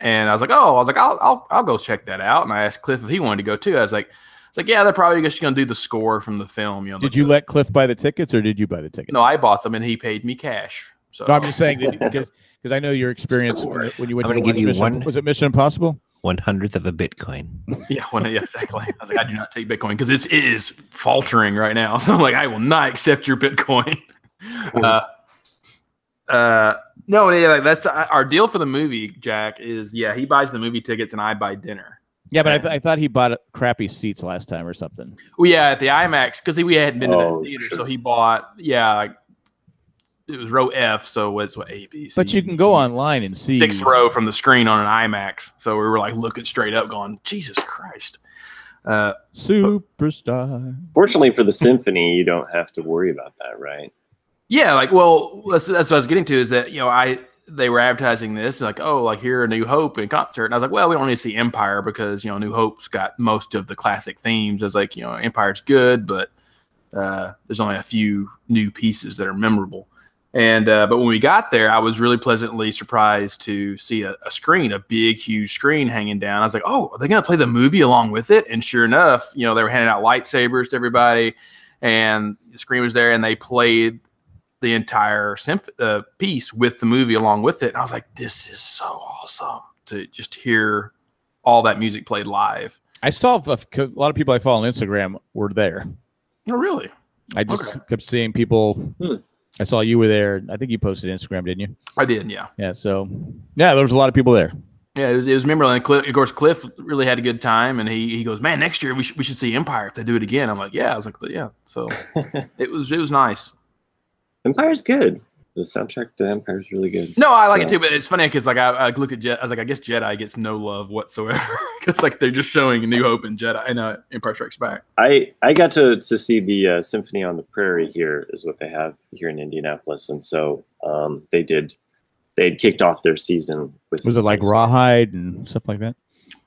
And I was like, I'll go check that out. And I asked Cliff if he wanted to go too. I was like, yeah, they're probably just going to do the score from the film. Did you let Cliff buy the tickets, or did you buy the tickets? No, I bought them, and he paid me cash. So no, I'm just saying because I know your experience when you went to Mission. Was it Mission Impossible? 1/100th of a Bitcoin. Yeah, exactly. I was like, I do not take Bitcoin because it is faltering right now. So I'm like, I will not accept your Bitcoin. No, yeah, that's our deal for the movie. Jack is he buys the movie tickets and I buy dinner. Yeah, but I thought he bought crappy seats last time or something. Well, yeah, at the IMAX because we hadn't been to that theater, so he bought it was row F, so it's what A, B, C. But you can go online and see 6th row from the screen on an IMAX. So we were like looking straight up, going, Jesus Christ, superstar. Fortunately for the symphony, you don't have to worry about that, right? Yeah, that's what I was getting to is that they were advertising this here A New Hope in concert, and I was like, well, we don't need to see Empire because New Hope's got most of the classic themes. I was like, Empire's good, but there's only a few new pieces that are memorable. And but when we got there, I was really pleasantly surprised to see a screen, a big, huge screen hanging down. I was like, oh, are they going to play the movie along with it? And sure enough, they were handing out lightsabers to everybody, and the screen was there, and they played the entire piece with the movie along with it. And I was like, this is so awesome to just hear all that music played live. I saw a lot of people I follow on Instagram were there. Oh, really? I just kept seeing people. I saw you were there. I think you posted Instagram, didn't you? I did, yeah. Yeah. So yeah, there was a lot of people there. Yeah, it was memorable. And Cliff, of course, Cliff really had a good time, and he goes, "Man, next year we should see Empire if they do it again." I'm like, "Yeah." I was like, "Yeah." So it was nice. Empire's good. The soundtrack to Empire is really good. No, I like it too, but it's funny because like I looked at Jedi. I was like, I guess Jedi gets no love whatsoever because like they're just showing A New Hope and Jedi and Empire Strikes Back. I got to see the Symphony on the Prairie here is what they have here in Indianapolis, and so they'd kicked off their season with. Was it like Rawhide and stuff like that?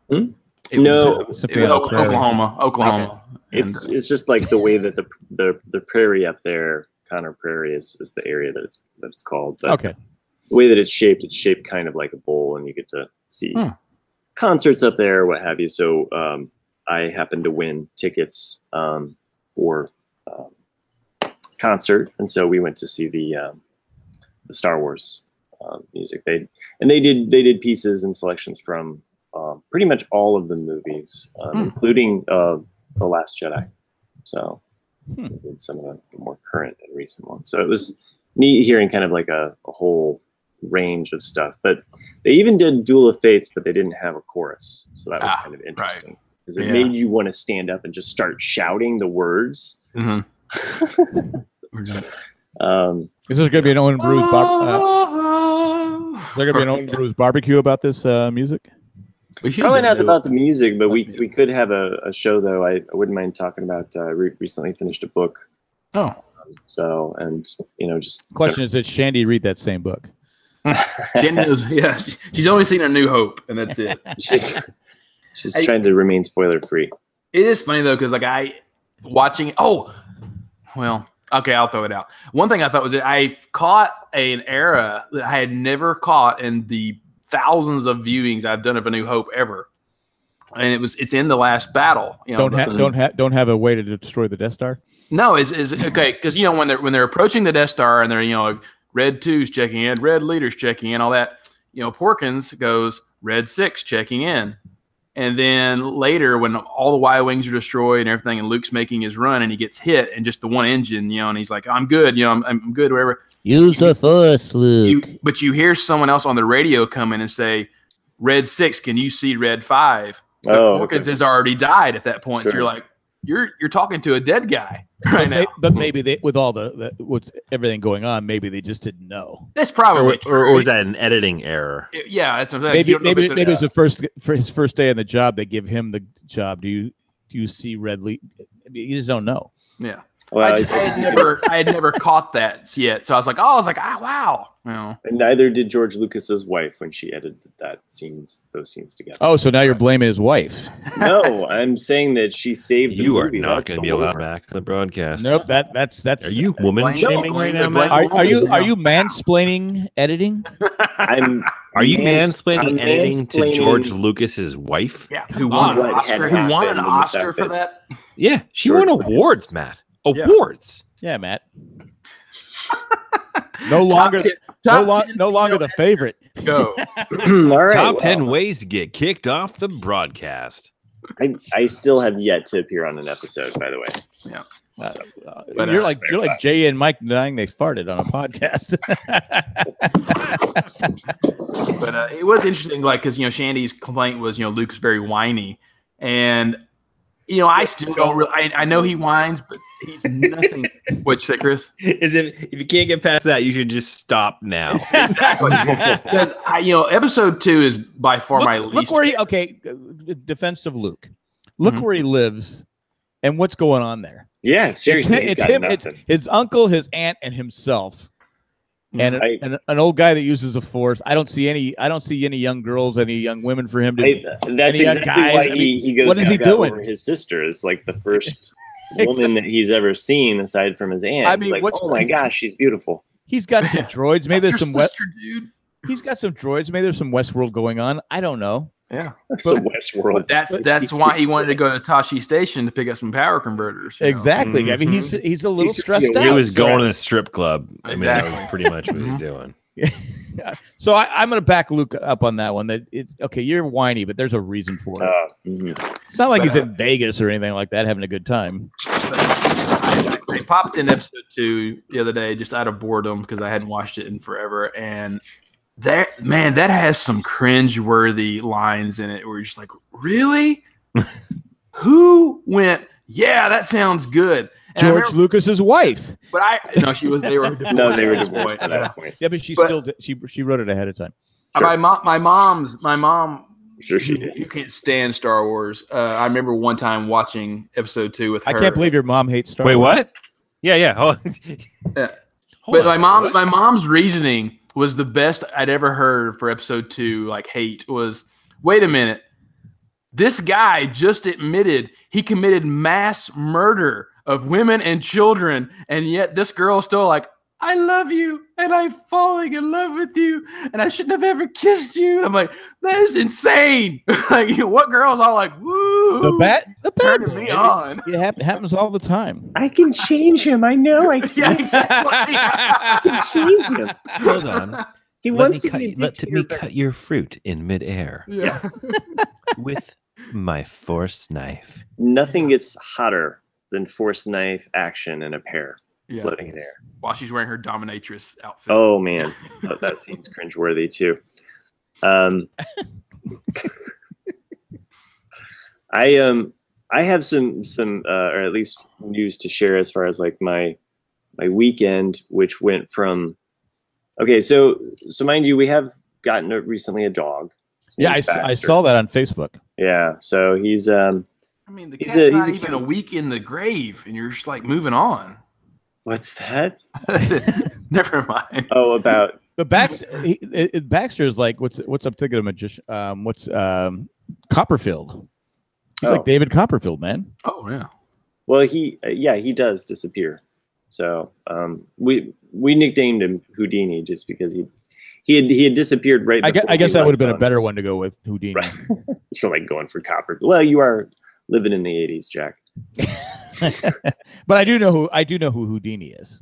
No, Oklahoma. Okay. It's just like the way that the prairie up there, Connor Prairie, is the area that it's called. But okay. The way that it's shaped kind of like a bowl, and you get to see concerts up there, what have you. So I happened to win tickets for concert, and so we went to see the Star Wars music. They did pieces and selections from pretty much all of the movies, including The Last Jedi. So we did some of the more current and recent ones. So it was neat hearing kind of like a whole range of stuff. But they even did Duel of Fates, but they didn't have a chorus. So that was kind of interesting. Because it made you want to stand up and just start shouting the words. Is there going to be an Owen Bruce barbecue about this music? Probably not about the music, but we could have a show though. I wouldn't mind talking about. Recently finished a book. Oh, so and just question is, did Shandy read that same book? She's only seen A New Hope, and that's it. she's trying to remain spoiler free. It is funny though, because like watching. Oh, well. Okay, I'll throw it out. One thing I thought was that I caught an era that I had never caught in the thousands of viewings I've done of A New Hope ever, and it's in the last battle. Don't have a way to destroy the Death Star. No, is okay because when they're approaching the Death Star and they're like, Red 2's checking in, Red Leader's checking in, all that. Porkins goes Red 6 checking in. And then later, when all the Y-Wings are destroyed and everything, and Luke's making his run, and he gets hit, and just the one engine, and he's like, "I'm good, I'm good, whatever." Use the Force, Luke. But you hear someone else on the radio come in and say, "Red 6, can you see Red 5?" But Porkins has already died at that point, so you're like, you're talking to a dead guy right now. But maybe they, with all with everything going on, maybe they just didn't know. That's probably or was that an editing error? Yeah, that's what I'm saying. Maybe it was for his first day on the job. They give him the job. Do you see Red Lead? You just don't know. Yeah. Well, I had never caught that yet, so I was like, wow. And neither did George Lucas's wife when she edited those scenes together. Oh, so now you're blaming his wife? No, I'm saying that she saved. You are not going to be allowed back on the broadcast. Nope. That's. Are you woman shaming right now, Matt? Are you mansplaining editing? Are you mansplaining editing to George Lucas's wife? Yeah, who won an Oscar for that? Yeah, she won awards, Matt. Awards. Yeah, Matt. No longer the favorite. Go. All right, Top 10 ways to get kicked off the broadcast. I still have yet to appear on an episode, by the way. Yeah. You're like Jay and Mike denying they farted on a podcast. But it was interesting, like, because Shandy's complaint was Luke's very whiny, and I still don't really. I know he whines, but he's nothing. What'd you say, Chris? Is if you can't get past that, you should just stop now. Exactly. Because episode 2 is by far my least. Look where defense of Luke. Look where he lives, and what's going on there. Yeah, seriously, it's him. It's his uncle, his aunt, and himself. And an old guy that uses the Force. I don't see any young girls, any young women for him to. That's exactly why he goes. What is he doing? Over his sister is like the first woman that he's ever seen aside from his aunt. I mean, oh my gosh, she's beautiful. He's got some droids. Maybe there's some dude. He's got some droids. Maybe there's some Westworld going on. I don't know. Yeah, some Westworld. That's why he wanted to go to Tashi Station to pick up some power converters. Exactly. I mean, he's a little stressed out. He was going to a strip club. Exactly. I mean, that was pretty much what he's doing. So I'm going to back Luke up on that one. That it's okay. You're whiny, but there's a reason for it. It's not like he's in Vegas or anything like that, having a good time. I popped in episode 2 the other day just out of boredom because I hadn't watched it in forever, and that has some cringe-worthy lines in it where you're just like, really? Who went? Yeah, that sounds good. And George Lucas's wife. But she was. They were divorced. No, they were divorced at that point. Yeah, but she wrote it ahead of time. Sure. My mom. Sure, she did. You can't stand Star Wars. I remember one time watching episode 2 with her. I can't believe your mom hates Star Wait, Wars. what? Yeah. Oh. Yeah. But my mom's reasoning was the best I'd ever heard for episode 2. Like hate was, wait a minute, this guy just admitted he committed mass murder of women and children, and yet this girl is still like, I love you, and I'm falling in love with you, and I shouldn't have ever kissed you. And I'm like, that is insane. Like, what girl's all like, woo? The bad turning me on. It happens all the time. I can change him. I know I can. Yeah, exactly. I can change him. Hold on. He Let wants me cut your fruit in midair Yeah. with my force knife. Nothing gets hotter than force knife action in a pair floating in air. While she's wearing her dominatrix outfit. Oh man, that scene's cringeworthy too. I have some or at least news to share as far as like my weekend, which went from so mind you, we have gotten recently a dog. Yeah, I saw that on Facebook. Yeah, so he's I mean, the cat's not even a week in the grave, and you're just like moving on. What's that? Never mind. Oh, about the Baxter is like what's I'm thinking of magician. What's Copperfield? He's like David Copperfield, man. Oh yeah. Well, he does disappear. So we nicknamed him Houdini just because he had disappeared right. I guess that would have been a better one to go with, Houdini. Right. You're like going for Copperfield. Well, you are living in the 80s, Jack. But I do know who Houdini is.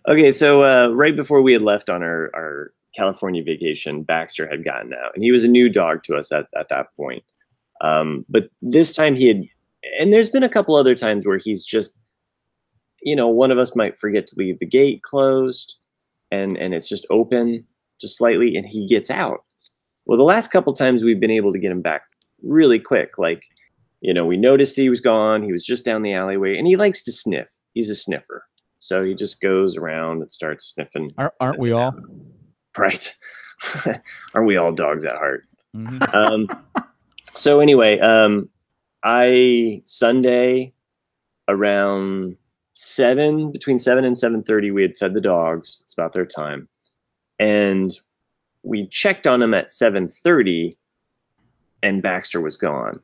Okay, so right before we had left on our California vacation, Baxter had gotten out, and he was a new dog to us at that point. But this time he had, and there's been a couple other times where he's just, one of us might forget to leave the gate closed, and it's just open just slightly, and he gets out. Well, the last couple times we've been able to get him back really quick. Like, we noticed he was gone. He was just down the alleyway, and he likes to sniff. He's a sniffer. So he just goes around and starts sniffing. Aren't we all? Right. Aren't we all dogs at heart? Mm-hmm. So anyway, Sunday around between 7 and 7:30, we had fed the dogs. It's about their time. And we checked on them at 7:30, and Baxter was gone.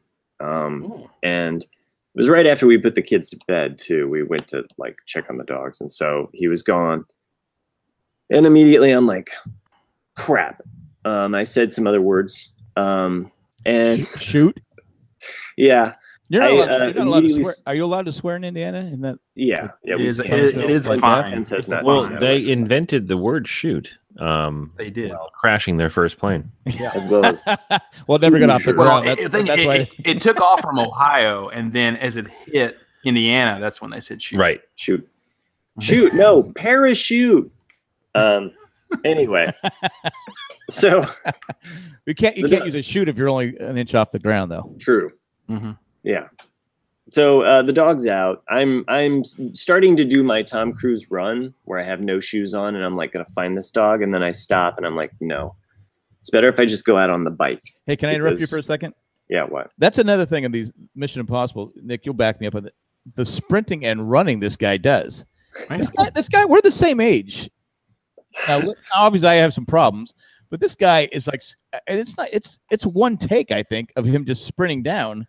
And it was right after we put the kids to bed too. We went to like check on the dogs, and so he was gone. And immediately I'm like, crap. I said some other words. And shoot. Yeah. You're not allowed to swear. Are you allowed to swear in Indiana? In that? Yeah. It is a fine. Well, they invented the word shoot. They did, crashing their first plane. Yeah, as well as well, it never got off the ground. It took off from Ohio, and then as it hit Indiana, that's when they said shoot. Right, shoot. No, parachute. Anyway, so you can't use a shoot if you're only an inch off the ground, though. True. Mm-hmm. Yeah. So the dog's out. I'm starting to do my Tom Cruise run where I have no shoes on, and I'm like gonna find this dog, and then I stop and I'm like, no, it's better if I just go out on the bike. Hey, can I interrupt you for a second? Yeah, what? That's another thing in these Mission Impossible. Nick, you'll back me up on it. The sprinting and running this guy does. This guy, we're the same age. Now, obviously, I have some problems, but this guy is like, and it's one take, I think, of him just sprinting down.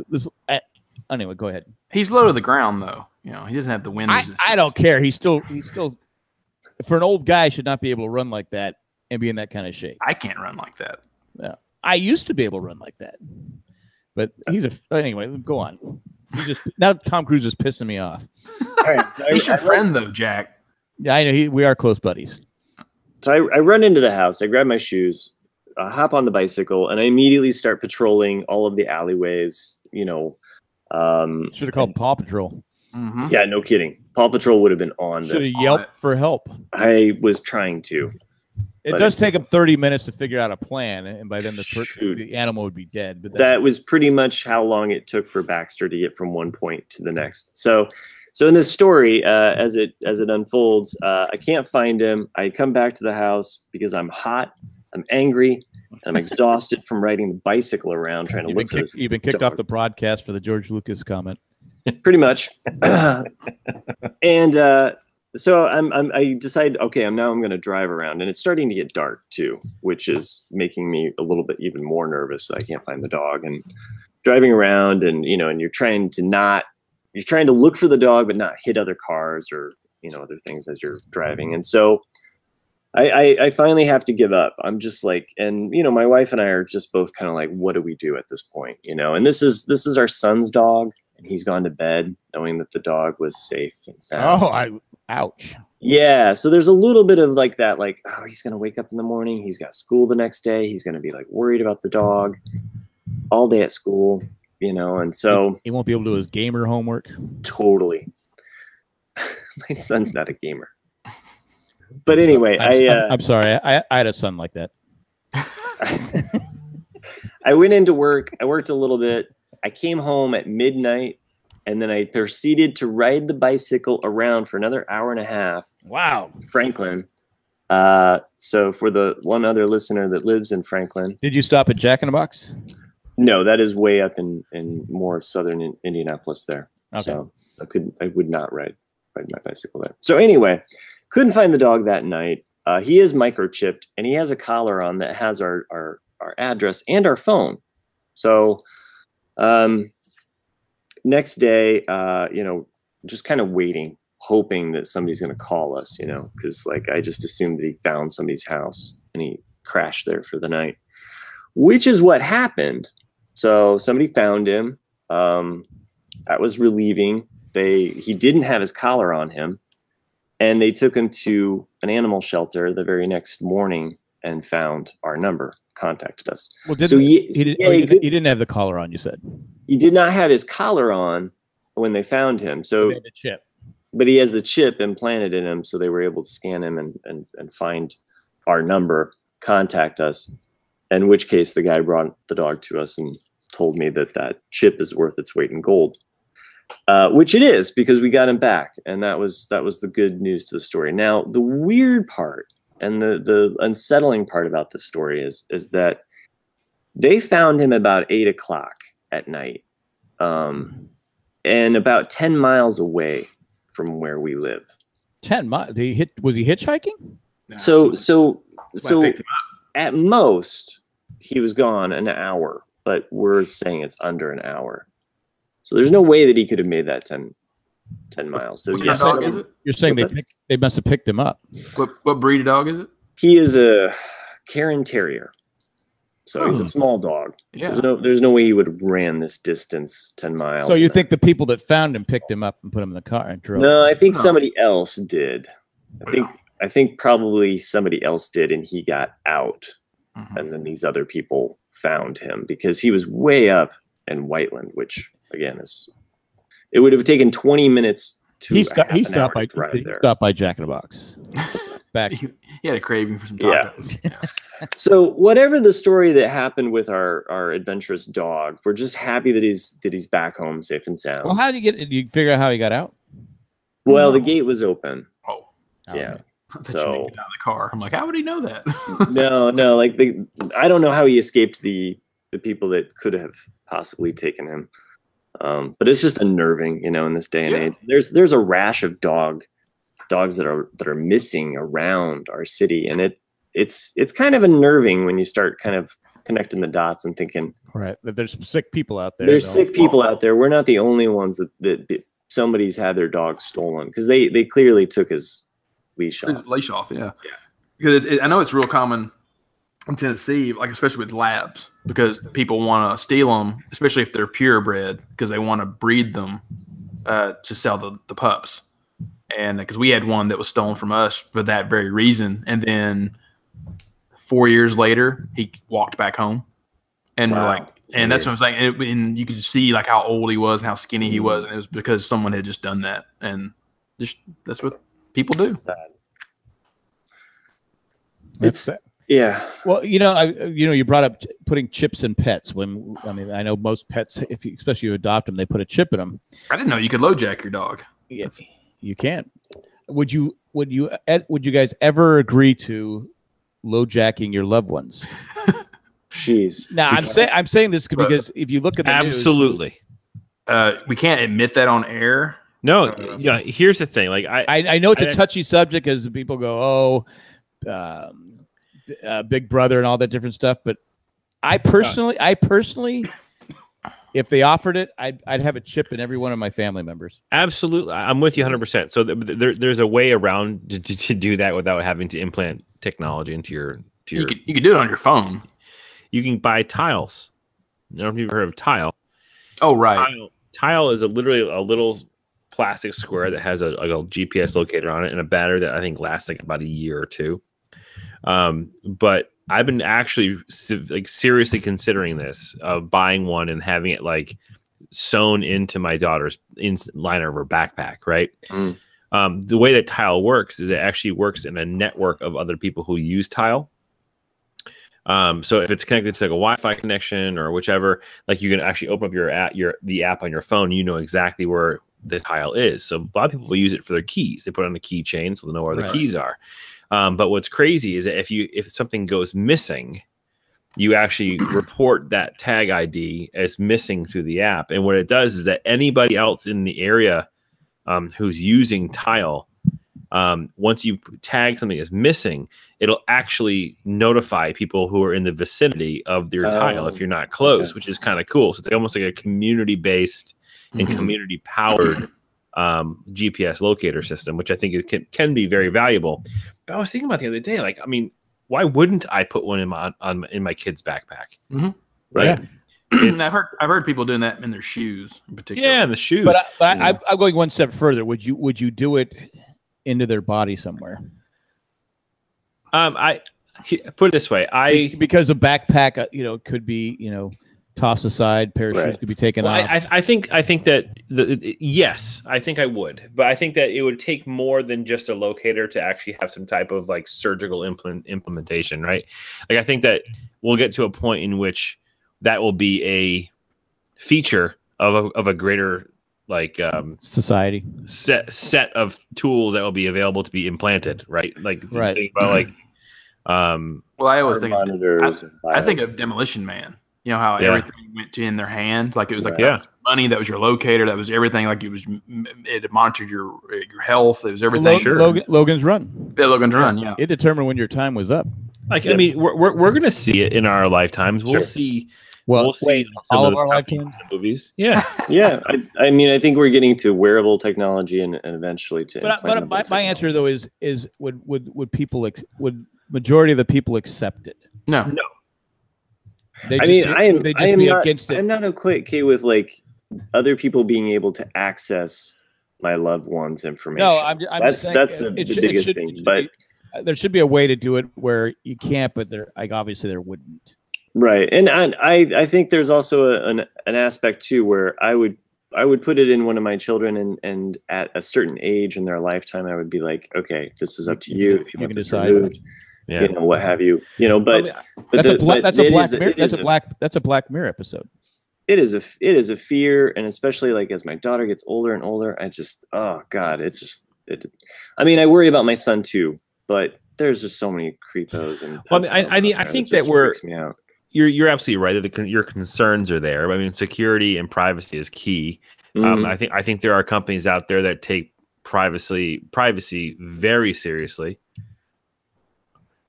This. Anyway, go ahead. He's low to the ground, though. He doesn't have the wind resistance. I don't care. He's still, for an old guy, should not be able to run like that and be in that kind of shape. I can't run like that. Yeah, I used to be able to run like that, but anyway. Go on. Now Tom Cruise is pissing me off. All right, he's your friend, though, Jack. Yeah, I know. We are close buddies. So I run into the house. I grab my shoes, I hop on the bicycle, and I immediately start patrolling all of the alleyways. Should have called Paw Patrol. Mm-hmm. Yeah, no kidding. Paw Patrol would have been on Should this. have yelped for help. I was trying to. It does take them 30 minutes to figure out a plan, and by then the animal would be dead. But that was pretty much how long it took for Baxter to get from one point to the next. So in this story, as it unfolds, I can't find him. I come back to the house because I'm hot, I'm angry, and I'm exhausted from riding the bicycle around trying to look for this. You've been kicked off the broadcast for the George Lucas comment. Pretty much. And so I decide, okay, I'm going to drive around, and it's starting to get dark too, which is making me a little bit even more nervous. I can't find the dog, and driving around, and and you're trying to look for the dog, but not hit other cars or other things as you're driving. And so I finally have to give up. I'm just like, and my wife and I are just both kind of like, what do we do at this point? And this is our son's dog, and he's gone to bed knowing that the dog was safe and sound. Oh, ouch. Yeah. So there's a little bit of like that, like, oh, he's going to wake up in the morning. He's got school the next day. He's going to be like worried about the dog all day at school, and so he won't be able to do his gamer homework. Totally. My son's not a gamer. But anyway, I'm sorry. I had a son like that. I went into work. I worked a little bit. I came home at midnight, and then I proceeded to ride the bicycle around for another hour and a half. Wow. Franklin. So for the one other listener that lives in Franklin. Did you stop at Jack in the Box? No, that is way up in more southern Indianapolis there. Okay. So I would not ride my bicycle there. So anyway, couldn't find the dog that night. He is microchipped, and he has a collar on that has our address and our phone. So next day, just kind of waiting, hoping that somebody's going to call us, because like I just assumed that he found somebody's house and he crashed there for the night, which is what happened. So somebody found him. That was relieving. He didn't have his collar on him, and they took him to an animal shelter the very next morning and found our number, contacted us. Well, he didn't have the collar on, you said. He did not have his collar on when they found him. So they had the chip. But he has the chip implanted in him, so they were able to scan him and find our number, contact us, in which case the guy brought the dog to us and told me that chip is worth its weight in gold. Which it is, because we got him back, and that was the good news to the story. Now, the weird part and the unsettling part about the story is that they found him about 8 o'clock at night, and about 10 miles away from where we live. 10 miles? Was he hitchhiking? No, so at most he was gone an hour, but we're saying it's under an hour. So there's no way that he could have made that 10 miles. So what kind of dog is it? You're saying they must have picked him up. What breed of dog is it? He is a Cairn Terrier. So he's a small dog. Yeah. There's no way he would have ran this distance, 10 miles. So you think the people that found him picked him up and put him in the car and drove? No, I think somebody else did. I think probably somebody else did, and he got out. Mm-hmm. And then these other people found him because he was way up in Whiteland, which again it would have taken 20 minutes to stopped by Jack in the Box. Back. He had a craving for some tacos. Yeah. So whatever the story that happened with our adventurous dog, we're just happy that he's back home safe and sound. Well, did you figure out how he got out? Well, the gate was open. Oh, yeah. Okay. So you get out of the car. I'm like, how would he know that? No, like I don't know how he escaped the people that could have possibly taken him. But it's just unnerving, in this day and age. There's a rash of dogs that are missing around our city, and it's kind of unnerving when you start kind of connecting the dots and thinking, right, that there's some sick people out there. There's sick people out there. We're not the only ones that somebody's had their dog stolen, because they clearly took his leash off. Yeah. Because I know it's real common in Tennessee, like especially with labs, because people want to steal them, especially if they're purebred, because they want to breed them to sell the pups. And because we had one that was stolen from us for that very reason, and then 4 years later he walked back home, and we're like, And that's what I'm saying. And you could see like how old he was and how skinny he was, and it was because someone had just done that, and just that's what people do. It's yeah. Well, you brought up putting chips in pets. I know most pets, especially you adopt them, they put a chip in them. I didn't know you could low jack your dog. Yes, you can. Would you guys ever agree to low jacking your loved ones? Jeez. Now I'm saying this because if you look at the absolutely, we can't admit that on air. No, here's the thing. Like I know it's a touchy subject because people go, Big Brother and all that different stuff. But I personally, if they offered it, I'd have a chip in every one of my family members. Absolutely, I'm with you 100%. So there's a way around to do that without having to implant technology into your. You can do it on your phone. You can buy tiles. I don't know if you've heard of tile. Oh, right. Tile is literally a little plastic square that has a GPS locator on it and a battery that I think lasts like about a year or two. But I've been actually seriously considering this, buying one and having it like sewn into my daughter's liner of her backpack. Right. The way that tile works is it actually works in a network of other people who use tile. So if it's connected to like a Wi-Fi connection or whichever, like you can actually open up the app on your phone. You know exactly where the tile is. So a lot of people will use it for their keys. They put it on the keychain so they know where the keys are. But what's crazy is that if something goes missing, you actually report that tag ID as missing through the app. And what it does is that anybody else in the area who's using tile, once you tag something as missing, it'll actually notify people who are in the vicinity of their tile if you're not close, which is kind of cool. So it's almost like a community-based and community-powered GPS locator system, which I think it can be very valuable. But I was thinking about the other day, like, I mean, why wouldn't I put one in my kid's backpack? Right? Yeah. I've heard people doing that in their shoes, in particular. Yeah, in the shoes. But I'm going one step further. Would you do it into their body somewhere? I put it this way. Because a backpack, could be, tossed aside, parachutes could be taken off. I think that yes, I think I would, but I think that it would take more than just a locator to actually have some type of like surgical implementation, right? Like I think that we'll get to a point in which that will be a feature of a greater like society set of tools that will be available to be implanted, right? Like think about like well, I always think I think of Demolition Man. You know how everything went to in their hand, like it was like that was money, that was your locator, that was everything. Like it monitored your health, it was everything. Logan's Run. Yeah, Logan's Run. Yeah, it determined when your time was up. Like I mean, we're gonna see it in our lifetimes. We'll see. We'll see all of our lifetimes movies. Yeah, yeah. I mean, I think we're getting to wearable technology and eventually to. But my answer though is would people would majority of the people accept it? No. I am not okay with like other people being able to access my loved ones' information. No, I'm that's saying the biggest thing. But there should be a way to do it where you can't, but obviously there wouldn't. Right, and I think there's also an aspect too where I would put it in one of my children, and at a certain age in their lifetime, I would be like, okay, this is up to you if you want this removed. Yeah. What have you? But that's a Black Mirror episode. It is a fear, and especially like as my daughter gets older and older, I mean, I worry about my son too, but there's just so many creepos and. Well, I think that freaks me out. You're absolutely right that your concerns are there. I mean, security and privacy is key. I think there are companies out there that take privacy very seriously.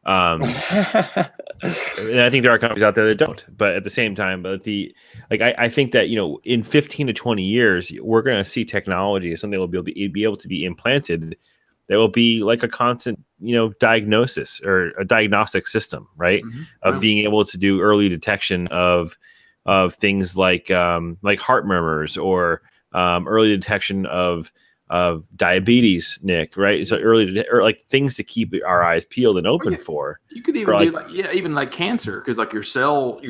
And I think there are companies out there that don't, but at the same time, I think that, in 15 to 20 years, we're going to see technology, something will be able to be implanted. That will be like a constant, diagnosis or a diagnostic system, right? Of being able to do early detection of things like heart murmurs or early detection of diabetes, Nick, right? So or like things to keep our eyes peeled and open for. You could even do even like cancer, because like your cells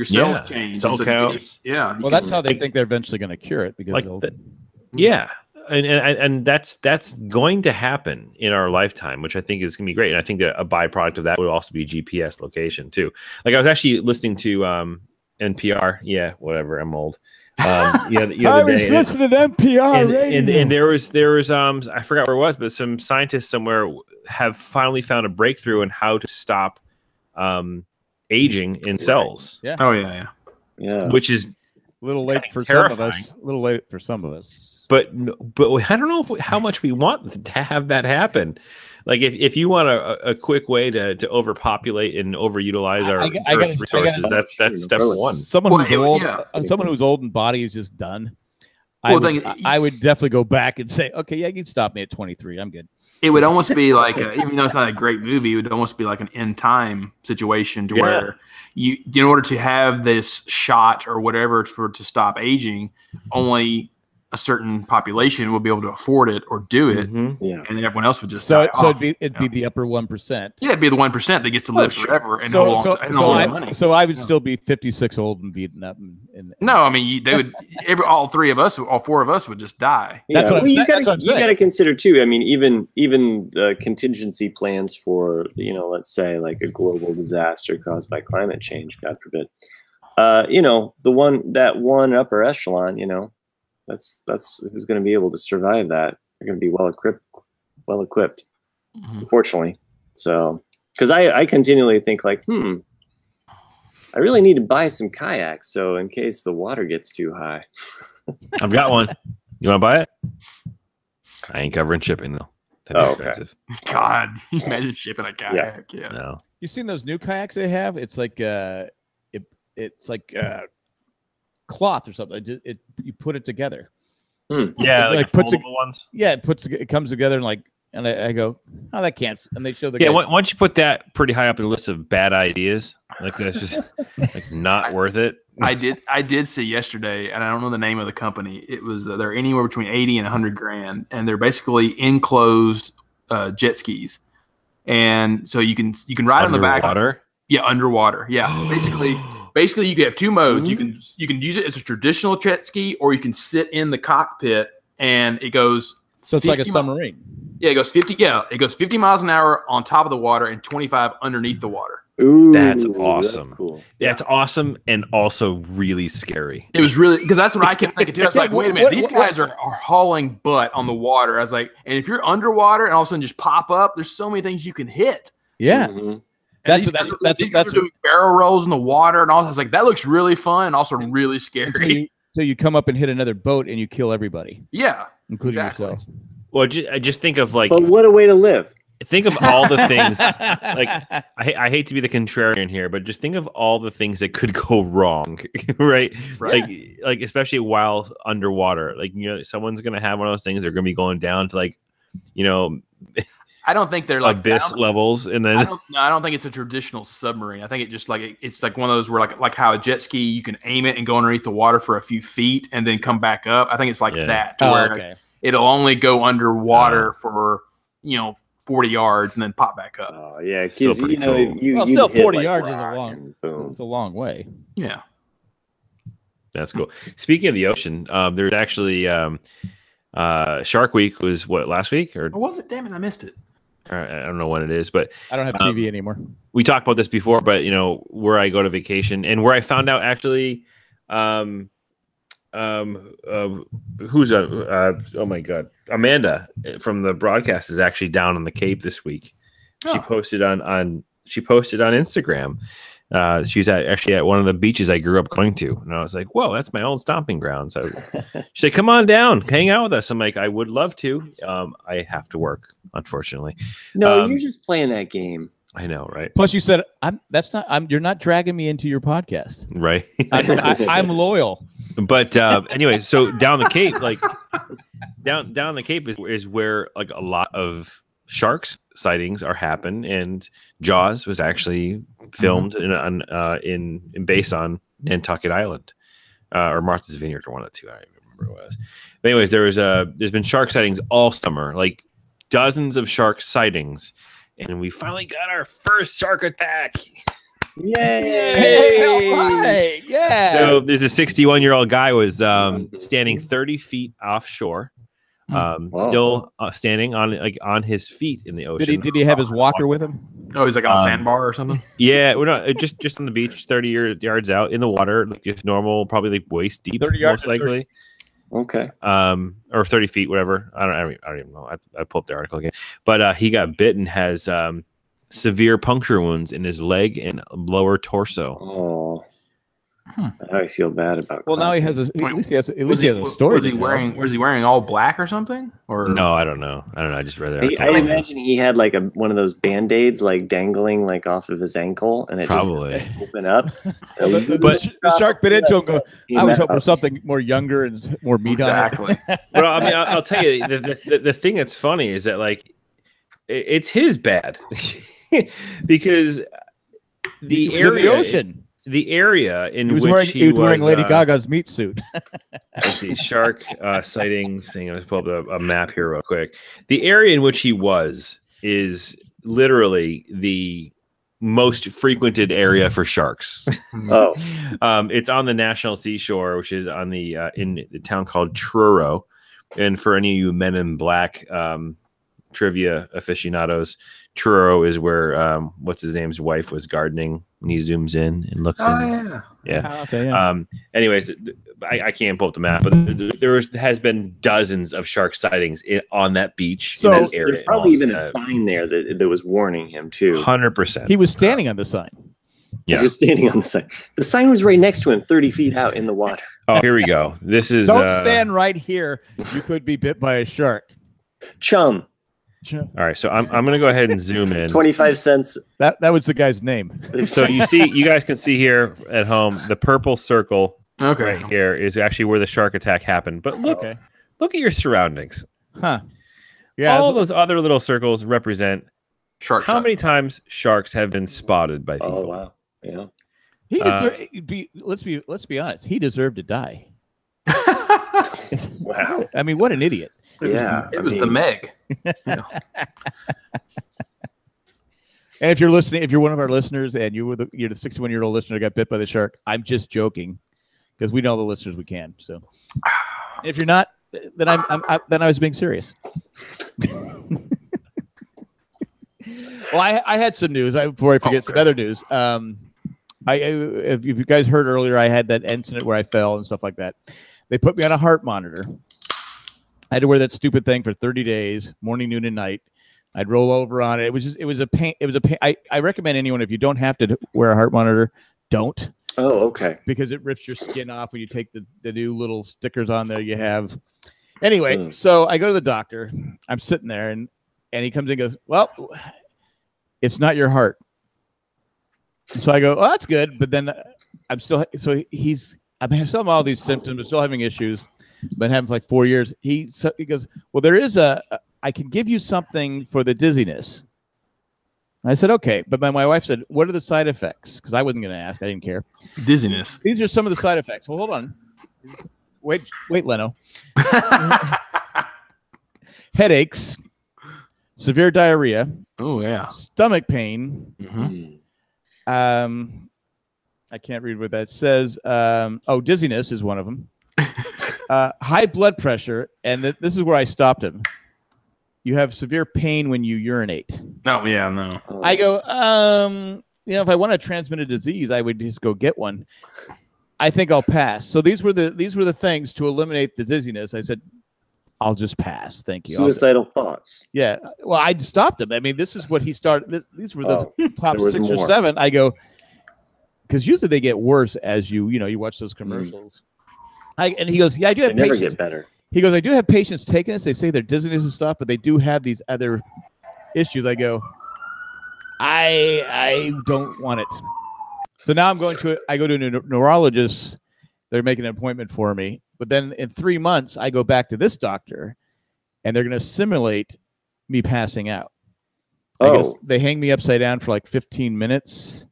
change. Cell counts. Well, that's how they think they're eventually going to cure it, because and that's going to happen in our lifetime, which I think is going to be great. And I think that a byproduct of that would also be GPS location too. Like I was actually listening to NPR. Yeah, whatever. I'm old. The other day, I was listening to NPR radio. And there was I forgot where it was, but some scientists somewhere have finally found a breakthrough in how to stop aging in cells. Yeah. Oh yeah. Which is a little late for some of us. A little late for some of us. But I don't know how much we want to have that happen. Like if you want a quick way to overpopulate and overutilize our Earth resources, that's step one. Someone who's old and body is just done. I would definitely go back and say, okay, yeah, you can stop me at 23. I'm good. It would almost be like, even though it's not a great movie, it would almost be like an end time situation where you, in order to have this shot or whatever to stop aging, only a certain population will be able to afford it or do it, and everyone else would just die off. It'd be the upper 1%. Yeah, it'd be the 1% that gets to live forever and hold on money. So I would still be 56 old and beaten up. No, I mean they would. All four of us would just die. Yeah, you got to consider too. I mean, even the contingency plans for let's say like a global disaster caused by climate change, God forbid. That one upper echelon, that's who's going to be able to survive that. They're going to be well equipped, unfortunately. So, because I continually think like, I really need to buy some kayaks, so in case the water gets too high. I've got one. You want to buy it? I ain't covering shipping though. That'd be expensive. God, imagine shipping a kayak. Yeah. No. You seen those new kayaks they have? It's like it's like cloth or something. You put it together. Yeah, like foldable ones. Yeah, it comes together and I go, oh, that can't. And they show the guy. Once you put that pretty high up in the list of bad ideas, like that's just like not worth it. I did see yesterday, and I don't know the name of the company. It was they're anywhere between 80 and 100 grand, and they're basically enclosed jet skis, and so you can ride on the back. Underwater. Yeah, underwater. Yeah, basically you can have two modes. You can use it as a traditional jet ski, or you can sit in the cockpit and it goes. So it's like a submarine. Yeah, it goes 50. Yeah, it goes 50 miles an hour on top of the water and 25 underneath the water. Ooh, that's awesome. That's cool. That's awesome and also really scary. It was really because that's what I kept thinking too. I was like, wait a minute, these guys are hauling butt on the water. I was like, and if you're underwater and all of a sudden just pop up, there's so many things you can hit. Yeah. That's doing barrel rolls in the water and all. I was like, that looks really fun and also really scary. So you come up and hit another boat and you kill everybody. Yeah, including yourself. Well, I just think of like. But what a way to live. Think of all the things. Like I hate to be the contrarian here, but just think of all the things that could go wrong, right? Like especially while underwater. Like someone's gonna have one of those things. They're gonna be going down to I don't think they're like abyss levels, and then I don't think it's a traditional submarine. I think it just it's like one of those where like how a jet ski you can aim it and go underneath the water for a few feet and then come back up. I think it's like that, to where it'll only go underwater for 40 yards and then pop back up. Oh yeah, because cool. still 40 yards is a long way. Yeah, that's cool. Speaking of the ocean, there's actually Shark Week was last week or was it? Damn it, I missed it. I don't know when it is, but I don't have TV anymore. We talked about this before, but where I go to vacation and where I found out actually, who's oh my god, Amanda from the broadcast is actually down on the Cape this week. She posted on Instagram. She was actually at one of the beaches I grew up going to, and I was like, "Whoa, that's my old stomping ground." So she said, "Come on down, hang out with us." I'm like, "I would love to. I have to work, unfortunately." No, you're just playing that game. I know, right? Plus, you said, you're not dragging me into your podcast, right? I'm loyal. But anyway, so down the Cape, down the Cape is where like a lot of sharks sightings are happen, and Jaws was actually filmed based on Nantucket Island or Martha's Vineyard or one of the two. I don't remember. remember what it was. But anyways, there's been shark sightings all summer, like dozens of shark sightings, and we finally got our first shark attack. Yay! All right. Yeah. So there's a 61-year-old guy was standing 30 feet offshore, still standing on his feet in the ocean. Did he have his walker with him? Oh, he's like on a sandbar or something. Yeah, we're not just on the beach, 30 yards out in the water, like just normal, probably like waist deep, 30 yards most likely. Okay. Or 30 feet, whatever. I don't even know. I pulled up the article again, but he got bit and has severe puncture wounds in his leg and lower torso. Oh, I feel bad about. Well, now he has at least he has a story. Was he wearing all black or something? Or no, I don't know. I just read that. I imagine he had like one of those Band-Aids like dangling like off of his ankle, and it probably just open up. The shark bit into him. I was hoping for something more younger and more meat on it. Well, I mean, I'll tell you, the thing that's funny is that like it's his bad because the ocean. The area in which he was wearing Lady Gaga's meat suit. Let's see, shark sightings. Hang on, let's pull up a map here real quick. The area in which he was is literally the most frequented area for sharks. It's on the National Seashore, which is on the in the town called Truro. And for any of you Men in Black trivia aficionados, Truro is where what's his name's wife was gardening, and he zooms in and looks in. Yeah. Okay, yeah. Anyways, I can't pull up the map, but there has been dozens of shark sightings on that beach. So in that area. There's probably even a sign there that was warning him too. 100%. He was standing on the sign. Yeah, he was standing on the sign. The sign was right next to him, 30 feet out in the water. Oh, here we go. This is. Don't stand right here. You could be bit by a shark. Chum. All right, so I'm going to go ahead and zoom in. 25 cents. That was the guy's name. So you guys can see here at home, the purple circle right here is actually where the shark attack happened. But look at your surroundings. Huh. Yeah. All those other little circles represent sharks. How many times sharks have been spotted by people? Oh, wow. Yeah. He deserved, let's be honest. He deserved to die. Wow. I mean, what an idiot. It was the Meg. And if you're listening, if you're one of our listeners and you're the 61-year-old listener that got bit by the shark, I'm just joking because we know the listeners we can. So if you're not, then I was being serious. Well, I had some news before I forget some other news. If you guys heard earlier, I had that incident where I fell and stuff like that. They put me on a heart monitor. I had to wear that stupid thing for 30 days, morning, noon, and night. I'd roll over on it. It was a pain. It was a pain. I recommend anyone, if you don't have to wear a heart monitor, don't. Oh, okay. Because it rips your skin off when you take the new little stickers on there you have. Anyway, so I go to the doctor. I'm sitting there, and he comes in and goes, well, it's not your heart. And so I go, oh, that's good. But then I'm still, so I'm still having all these symptoms. I'm still having issues. Been having for like 4 years. He goes, well, there is I can give you something for the dizziness. And I said, okay. But my wife said, what are the side effects? Because I wasn't going to ask. I didn't care. Dizziness. These are some of the side effects. Well, hold on. Wait, Leno. Headaches, severe diarrhea. Oh, yeah. Stomach pain. Mm-hmm. I can't read what that says. Dizziness is one of them. High blood pressure, and this is where I stopped him. You have severe pain when you urinate. Oh, yeah, no. I go, if I want to transmit a disease, I would just go get one. I think I'll pass. So these were the things to eliminate the dizziness. I said, I'll just pass. Thank you. Suicidal thoughts. Yeah. Well, I stopped him. I mean, this is what he started. These were the top 6 more. or 7. I go, because usually they get worse as you watch those commercials. And he goes, yeah, I do have patients. Never get better. He goes, I do have patients taking this. They say they're dizziness and stuff, but they do have these other issues. I go, I don't want it. So now I go to a neurologist. They're making an appointment for me. But then in 3 months, I go back to this doctor, and they're going to simulate me passing out. I guess they hang me upside down for like 15 minutes.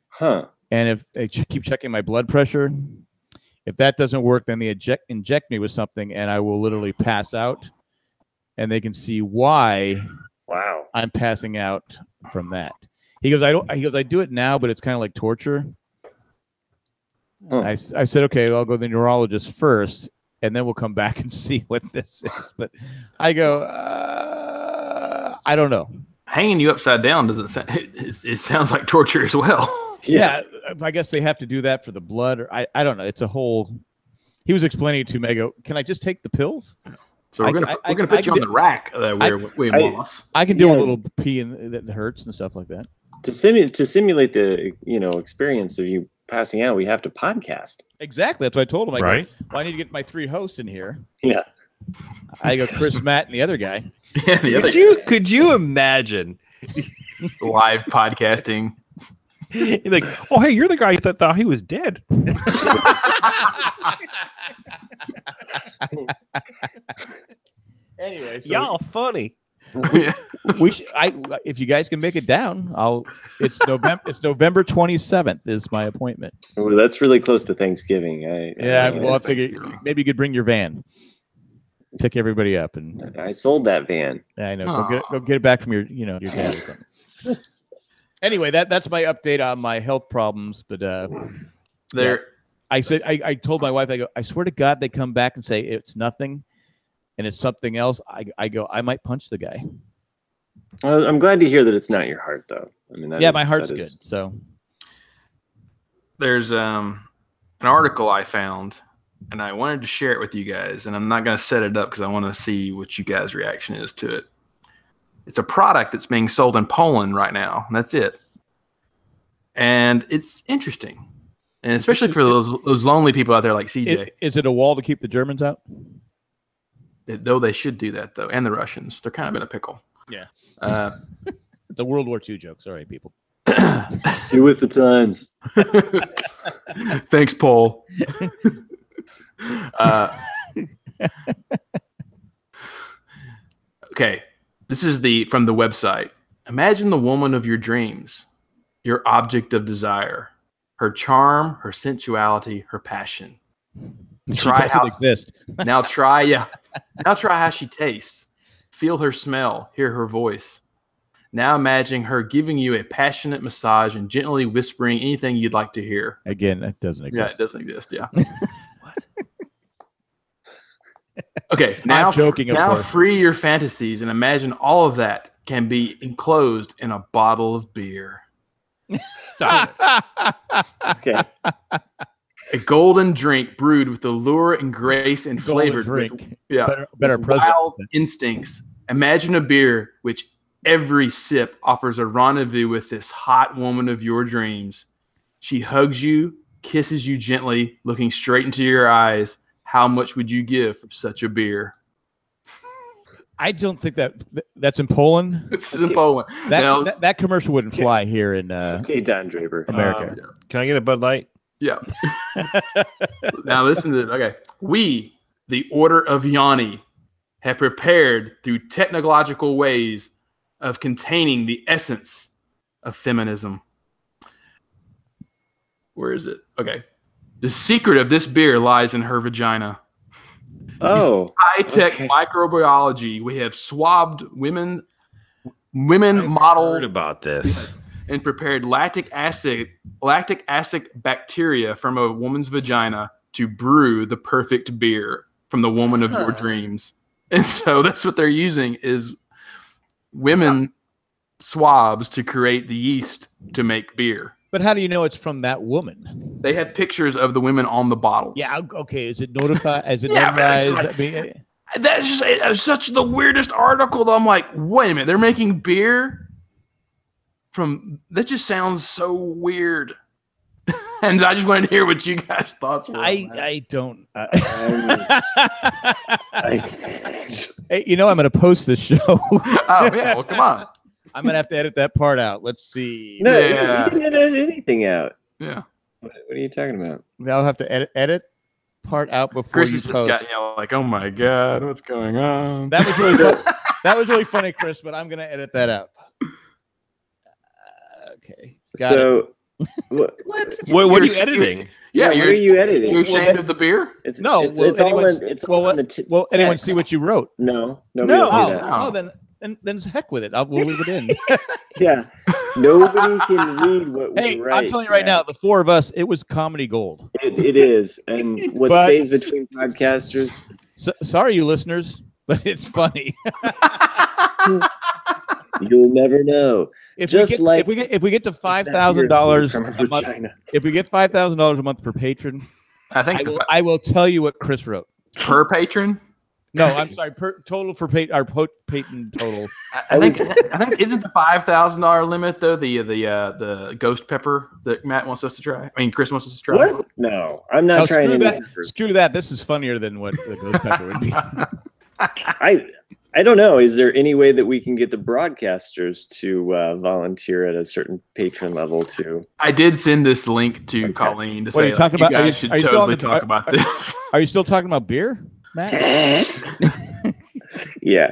Huh. And if they keep checking my blood pressure, If that doesn't work, then they inject me with something, and I will literally pass out, and they can see why I'm passing out from that. He goes, I do it now, but it's kind of like torture. I said, okay, I'll go to the neurologist first, and then we'll come back and see what this is. But I go, I don't know. Hanging you upside down doesn't sound. It sounds like torture as well. Yeah, I guess they have to do that for the blood, or I don't know. It's a whole. He was explaining it to me. I go, can I just take the pills? So we're gonna put you on the rack where Moss. I can do a little pee that hurts and stuff like that. To simulate the experience of you passing out, we have to podcast. Exactly. That's what I told him. I go, well, I need to get my 3 hosts in here. Yeah. I go, Chris, Matt, and the other guy. Could you imagine live podcasting? You're like, oh hey, you're the guy that thought he was dead. Anyway, so y'all funny. If you guys can make it down, it's November 27th is my appointment. Oh, that's really close to Thanksgiving. I figure maybe you could bring your van, pick everybody up, and I sold that van. I know. Go get it back from your dad or something. Anyway, that's my update on my health problems. But I told my wife, I go, I swear to God, they come back and say it's nothing, and it's something else. I go, I might punch the guy. Well, I'm glad to hear that it's not your heart, though. I mean, my heart's good. So there's an article I found, and I wanted to share it with you guys, and I'm not going to set it up because I want to see what you guys' reaction is to it. It's a product that's being sold in Poland right now. And that's it. And it's interesting. And especially for those lonely people out there like CJ. Is it a wall to keep the Germans out? Though they should do that, though. And the Russians. They're kind of in a pickle. Yeah. It's a World War II joke. Sorry, people. You're with the times. Thanks, Paul. Okay. This is from the website. Imagine the woman of your dreams, your object of desire, her charm, her sensuality, her passion. She doesn't exist. Now try how she tastes. Feel her smell, hear her voice. Now imagine her giving you a passionate massage and gently whispering anything you'd like to hear. Again, that doesn't exist. Yeah, it doesn't exist. Yeah. Okay, now free your fantasies and imagine all of that can be enclosed in a bottle of beer. Stop it. Okay. A golden drink brewed with allure and grace and flavored with better wild instincts. Imagine a beer which every sip offers a rendezvous with this hot woman of your dreams. She hugs you, kisses you gently, looking straight into your eyes. How much would you give for such a beer? I don't think that's in Poland. It's in Poland. That commercial wouldn't fly here in Don Draper, America. Can I get a Bud Light? Yeah. Now listen to this. Okay. We, the Order of Yanni, have prepared through technological ways of containing the essence of feminism. Where is it? Okay. The secret of this beer lies in her vagina. Oh, high-tech microbiology. We have swabbed women modeled. Heard about this and prepared lactic acid bacteria from a woman's vagina to brew the perfect beer from the woman of your dreams. And so that's what they're using is women swabs to create the yeast to make beer. But how do you know it's from that woman? They have pictures of the women on the bottles. Yeah, okay. Is it notified? Is it notarized? That's just such the weirdest article. Though. I'm like, wait a minute, they're making beer from. That just sounds so weird. And I just wanted to hear what you guys thoughts were. I don't. Hey, I'm going to post this show. Oh yeah, well come on. I'm going to have to edit that part out. Let's see. No, you didn't edit anything out. Yeah. What are you talking about? I'll have to edit part out before Chris you has post. just got like, oh my God, what's going on? That was really that was really funny, Chris, but I'm going to edit that out. Okay. What are you editing? Yeah, where are you editing? You're ashamed of the beer? It's no. It's anyone, all in, it's all in the will anyone see what you wrote? No, nobody will see that. Oh, then heck with it. We'll leave it in. Yeah, nobody can read what we write. I'm telling you right now, the four of us, it was comedy gold. It is, and what stays between podcasters. Sorry, you listeners, but it's funny. You'll never know. If we get to $5,000 if we get $5,000 a month per patron, I will tell you what Chris wrote per patron. No, I'm sorry. Per total for our patron total. I think isn't the $5,000 limit though the ghost pepper that Matt wants us to try? I mean, Chris wants us to try. What? No, I'm not trying that. Screw that. This is funnier than what the ghost pepper would be. I don't know. Is there any way that we can get the broadcasters to volunteer at a certain patron level too? I did send this link to Colleen to say you guys should totally talk about this. Are you still talking about beer, Matt? Yeah,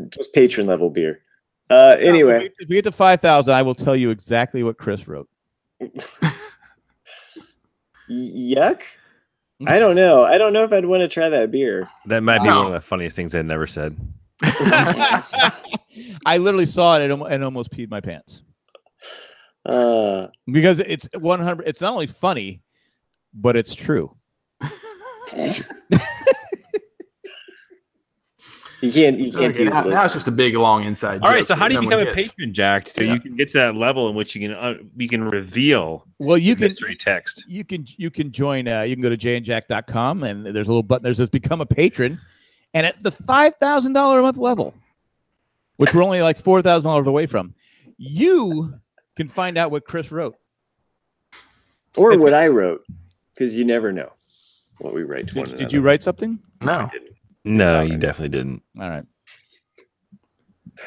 just patron level beer. Anyway, if we get to 5,000, I will tell you exactly what Chris wrote. Yuck. I don't know. I don't know if I'd want to try that beer. That might be one of the funniest things I've never said. I literally saw it and almost peed my pants. Because it's 100. It's not only funny, but it's true. You can't tease now it's just a big long inside joke. All right, so how do you become a patron, Jack? So you can get to that level in which you can reveal mystery text. You can join. You can go to jayandjack.com and there's a little button. There's this become a patron, and at the $5,000 a month level, which we're only like $4,000 away from, you can find out what Chris wrote or what I wrote, because you never know what we write to one another. Did you write something? No, I didn't. No, you definitely didn't. All right.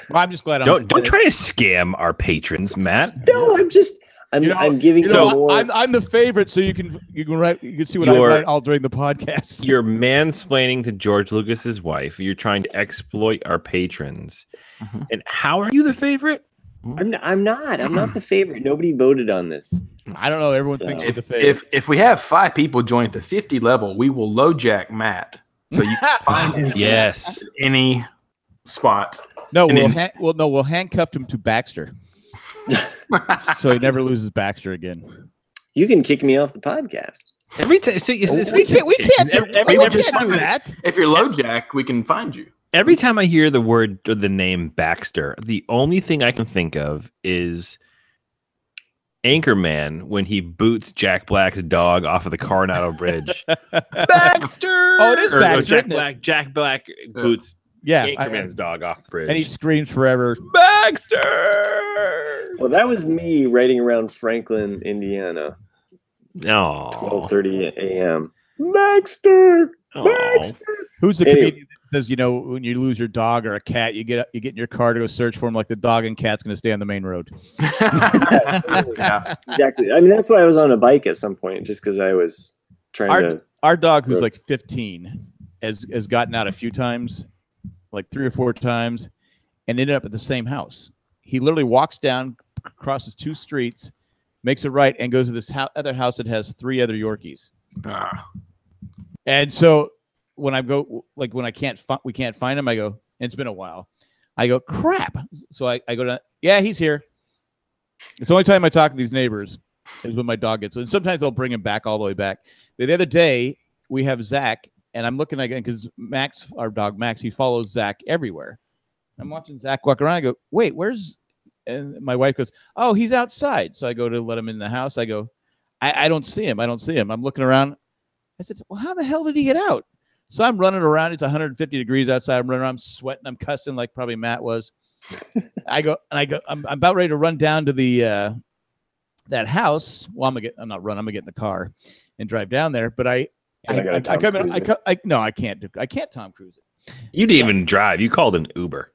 Well, I'm just glad. Don't try to scam our patrons, Matt. No, I'm giving you more. I'm the favorite, so you can write. You can see what I write all during the podcast. You're mansplaining to George Lucas's wife. You're trying to exploit our patrons. Mm-hmm. And how are you the favorite? I'm not. I'm not the favorite. Nobody voted on this. I don't know. Everyone thinks you're the favorite. If we have 5 people join at the 50 level, we will low jack Matt. So you can find him yes any spot. No, we'll handcuff him to Baxter, so he never loses Baxter again. You can kick me off the podcast every time. So we can't do that. If you're low jack, we can find you. Every time I hear the word or the name Baxter, the only thing I can think of is Anchorman when he boots Jack Black's dog off of the Coronado Bridge. Baxter! Oh, it is Baxter. Jack Black boots Anchorman's dog off the bridge. And he screams forever, Baxter! Well, that was me riding around Franklin, Indiana. Oh. 12:30 a.m. Baxter! Baxter! Who's the comedian that says, when you lose your dog or a cat, you get in your car to go search for him like the dog and cat's going to stay on the main road? Yeah, exactly. I mean, that's why I was on a bike at some point, just because I was trying to. Our dog, who's like 15, has gotten out a few times, like 3 or 4 times, and ended up at the same house. He literally walks down, crosses 2 streets, makes a right, and goes to this other house that has 3 other Yorkies. And so when I go, like when we can't find him, I go, and it's been a while. I go, crap. So I go to, he's here. It's the only time I talk to these neighbors is when my dog gets, and sometimes I'll bring him back all the way back. The other day we have Zach, and I'm looking again because Max, our dog Max, he follows Zach everywhere. I'm watching Zach walk around. I go, wait, where's? And my wife goes, oh, he's outside. So I go to let him in the house. I go, I don't see him. I'm looking around. I said, well, how the hell did he get out? So I'm running around. It's 150 degrees outside. I'm running around, I'm sweating. I'm cussing like probably Matt was. I'm about ready to run down to the that house. Well, I'm gonna get in the car and drive down there. But I can't Tom Cruise it. You didn't even drive. You called an Uber.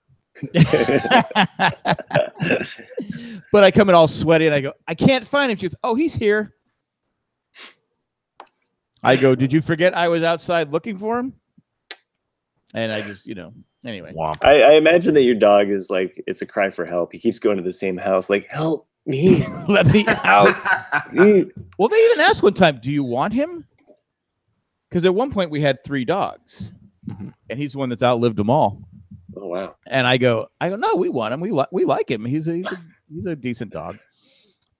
But I come in all sweaty and I go, I can't find him. She goes, oh, he's here. I go, did you forget I was outside looking for him? And I just, anyway. I imagine that your dog is like, it's a cry for help. He keeps going to the same house, like, help, Me. Let me out. Well, they even asked one time, do you want him? Because at one point we had 3 dogs, and he's the one that's outlived them all. Oh wow! And I go, no, we want him. We like him. He's a decent dog.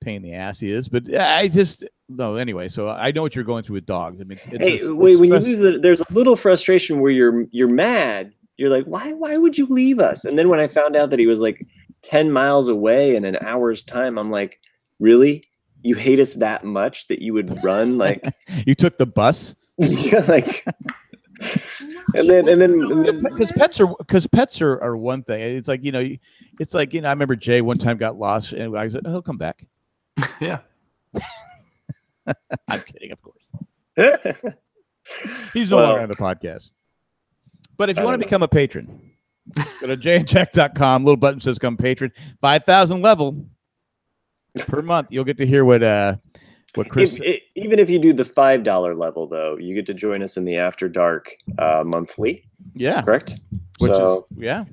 Pain in the ass he is, but I just no. Anyway, so I know what you're going through with dogs. I mean, when you lose, there's a little frustration where you're mad. You're like, why would you leave us? And then when I found out that he was like 10 miles away in an hour's time, I'm like, really? You hate us that much that you would run? Like you took the bus? Yeah, like. And then because pets are one thing. It's like I remember Jay one time got lost, and I said, he'll come back. Yeah. I'm kidding, of course. He's no longer on the podcast. But if you want to become a patron, go to jayandjack.com. Little button says "Come Patron." 5,000 level per month. You'll get to hear what Chris. Even if you do the $5 level, though, you get to join us in the After Dark monthly. Yeah, correct. Which is yeah.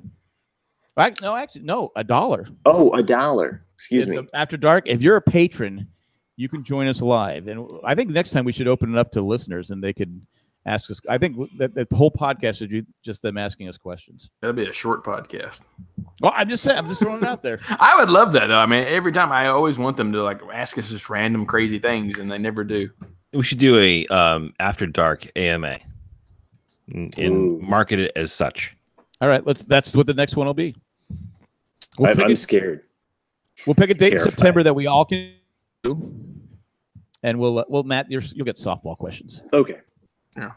No, actually, no, $1. Oh, $1. Excuse me. After Dark. If you're a patron, you can join us live, and I think next time we should open it up to listeners, and they could ask us. I think that the whole podcast is just them asking us questions. That'll be a short podcast. Well, I'm just saying. I'm just throwing it out there. I would love that, though. I mean, every time I always want them to like ask us just random crazy things, and they never do. We should do a After Dark AMA and market it as such. All right, that's what the next one will be. I'm scared. We'll pick a date in September that we all can do, and we'll Matt, you'll get softball questions. Okay. Yeah.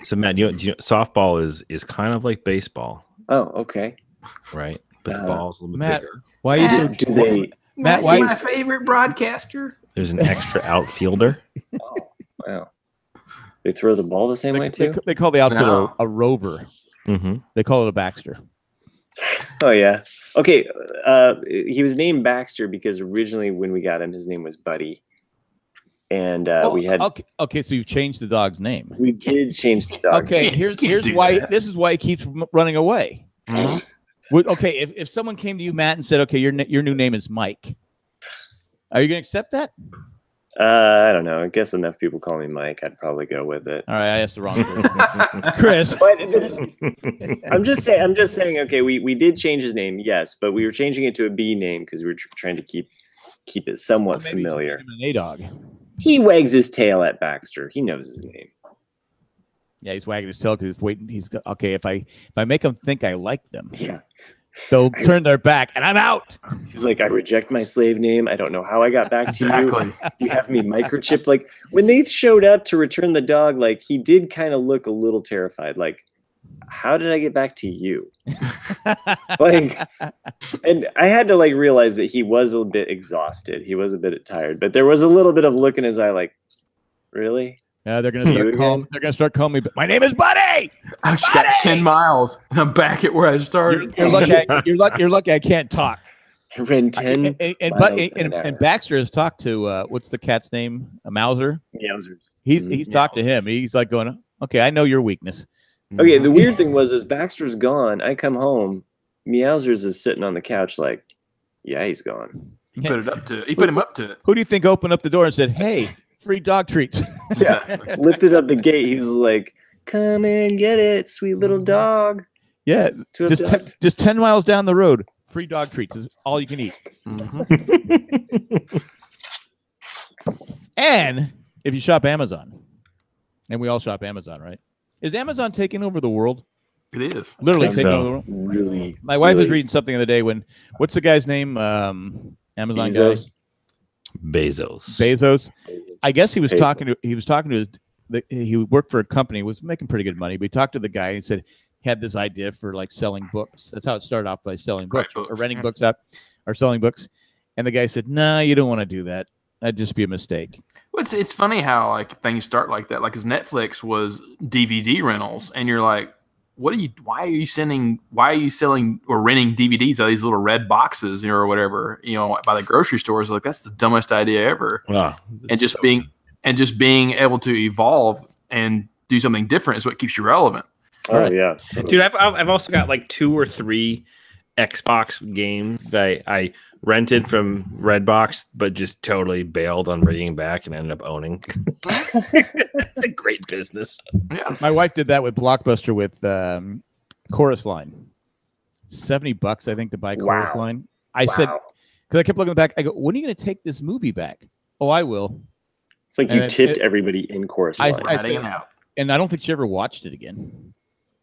So Matt, you know, softball is kind of like baseball. Oh, okay. Right, but the ball's a little bit Matt, bigger. Why are you so? Do they? Matt, why my favorite broadcaster? There's an extra outfielder. Oh, wow. They throw the ball the same way too. They call the outfielder a rover. Mm-hmm. They call it a Baxter. Oh yeah. Okay. He was named Baxter because originally when we got him, his name was Buddy, and we had. Okay, so you've changed the dog's name. We did change the dog. Okay, here's why. This is why he keeps running away. Mm-hmm. Okay, if someone came to you, Matt, and said, "Okay, your new name is Mike," are you going to accept that? I don't know. I guess enough people call me Mike. I'd probably go with it. All right, I asked the wrong person. Chris. But I'm just saying. Okay, we did change his name, yes, but we were changing it to a B name because we were trying to keep it somewhat familiar. An A dog. He wags his tail at Baxter. He knows his name. Yeah, he's wagging his tail because he's waiting. He's okay. If I make them think I like them, yeah, they'll turn their back, and I'm out. He's like, I reject my slave name. I don't know how I got back to you. You have me microchipped. Like when they showed up to return the dog, like he did kind of look a little terrified. Like, how did I get back to you? Like, and I had to like realize that he was a bit exhausted. He was a bit tired, but there was a little bit of look in his eye, like, really? Yeah, they're gonna start calling. They're gonna start calling me. My name is Buddy. I just got 10 miles, and I'm back at where I started. You're lucky. I can't talk. I ran 10. And Baxter has talked to what's the cat's name? A Mauser. Meowsers. He's talked to him. He's like going, okay, I know your weakness. Okay, the weird thing was, Baxter's gone. I come home. Meowsers is sitting on the couch, like, yeah, he's gone. He put him up to it. Who do you think opened up the door and said, "Hey, free dog treats"? Yeah, lifted up the gate. He was like, "Come and get it, sweet little dog." Yeah, just 10 miles down the road, free dog treats is all you can eat. Mm-hmm. And if you shop Amazon, and we all shop Amazon, right? Is Amazon taking over the world? It is. Literally taking over the world. Really. My wife was reading something the other day when, what's the guy's name? Amazon Bezos. Guy? Bezos. I guess he was talking to he worked for a company, was making pretty good money, but he talked to the guy and said he had this idea for like selling books. That's how it started off, by selling books or renting books out or selling books. And the guy said, "No, you don't want to do that. That'd just be a mistake." Well, it's funny how like things start like that. Like, because Netflix was DVD rentals, and you're like, why are you selling or renting DVDs out of these little red boxes, or whatever, by the grocery stores? Like, that's the dumbest idea ever. Wow. And just being able to evolve and do something different is what keeps you relevant. Oh yeah, dude. I've also got like 2 or 3 Xbox games that I rented from Redbox, but just totally bailed on bringing back and ended up owning. It's a great business. Yeah, my wife did that with Blockbuster with Chorus Line. $70, I think, to buy Chorus Line. I said, because I kept looking back, I go, when are you going to take this movie back? Oh, I will. It's like you tipped everybody in Chorus Line. I said, and I don't think she ever watched it again.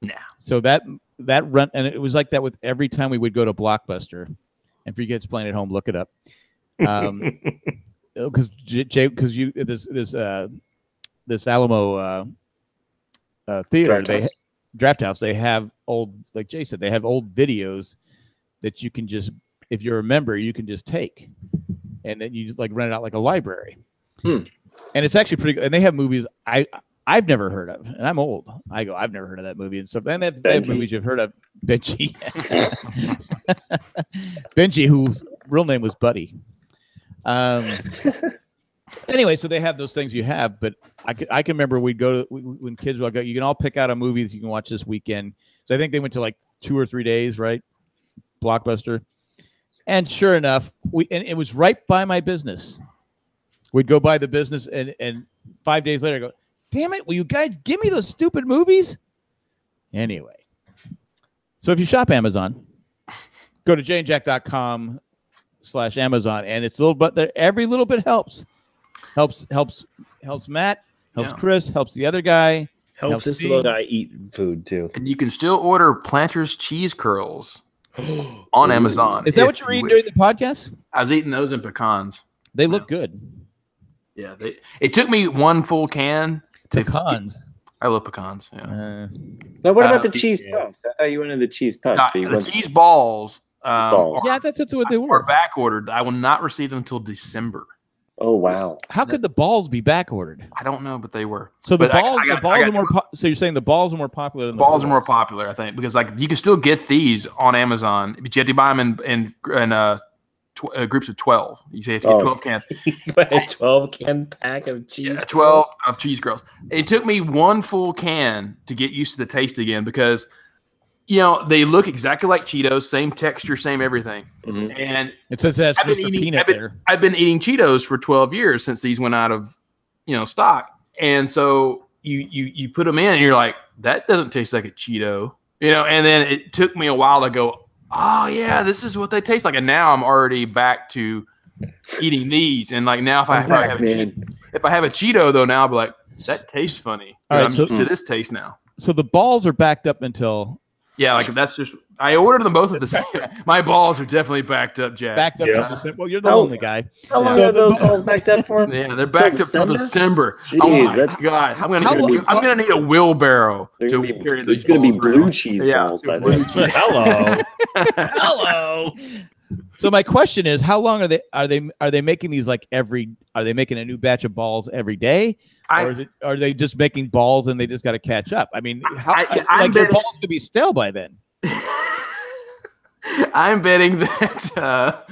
Nah. So that run, and it was like that with every time we would go to Blockbuster. And for you kids playing at home, look it up. Because you this Alamo theater, Draft House, they have old, like Jay said, they have old videos that you can just, if you're a member, you can just take, and then you just like rent it out like a library. And it's actually pretty good. And they have movies I've never heard of, and I'm old. I go, I've never heard of that movie and stuff. And they have movies you've heard of. Benji, Benji, whose real name was Buddy. Anyway, so they have those things you have, but I can remember we'd go to when kids would go. You can all pick out a movie that you can watch this weekend. So I think they went to like 2 or 3 days, right? Blockbuster, and sure enough, and it was right by my business. We'd go by the business, and 5 days later, I go, damn it! Will you guys give me those stupid movies? Anyway, so if you shop Amazon, go to jayandjack.com/Amazon, and it's a little bit there. Every little bit helps. Helps Matt, helps Chris, helps the other guy, helps this little guy eat food too. And you can still order Planters cheese curls on Amazon. Is that what you're eating during the podcast? I was eating those and pecans. They look good. Yeah, it took me one full can. Pecans. I love pecans. Yeah. Now, what about the cheese puffs? I thought you wanted the cheese puffs. The cheese balls. Yeah, that's what they were. Are back ordered. I will not receive them until December. Oh wow! How could the balls be back ordered? I don't know, but they were. So the balls are more. So you're saying the balls are more popular than the balls are more popular, I think, because like you can still get these on Amazon, but you have to buy them in groups of 12. You say you have to get 12 cans. But a 12-can pack of cheese. 12 of cheese curls. It took me one full can to get used to the taste again because, you know, they look exactly like Cheetos, same texture, same everything. Mm-hmm. And it says that's Mr. Peanut there. I've been eating Cheetos for 12 years since these went out of, stock. And so you put them in and you're like, that doesn't taste like a Cheeto, and then it took me a while to go, oh yeah, this is what they taste like. And now I'm already back to eating these. And like now if I have a Cheeto though, now I'll be like, that tastes funny. All right, I'm used to this taste now. So the balls are backed up until like that's just I ordered them both at the same. My balls are definitely backed up, Jack. Backed up. Well, you're the only guy. How long are those balls backed up for? Yeah, they're backed up till December. Jeez, oh my God! I'm gonna need a wheelbarrow to carry these. It's gonna be blue cheese balls by then. Hello. Hello. So my question is, how long are they making these like are they making a new batch of balls every day? Or are they just making balls and they just got to catch up? I mean, your balls could be stale by then. I'm betting that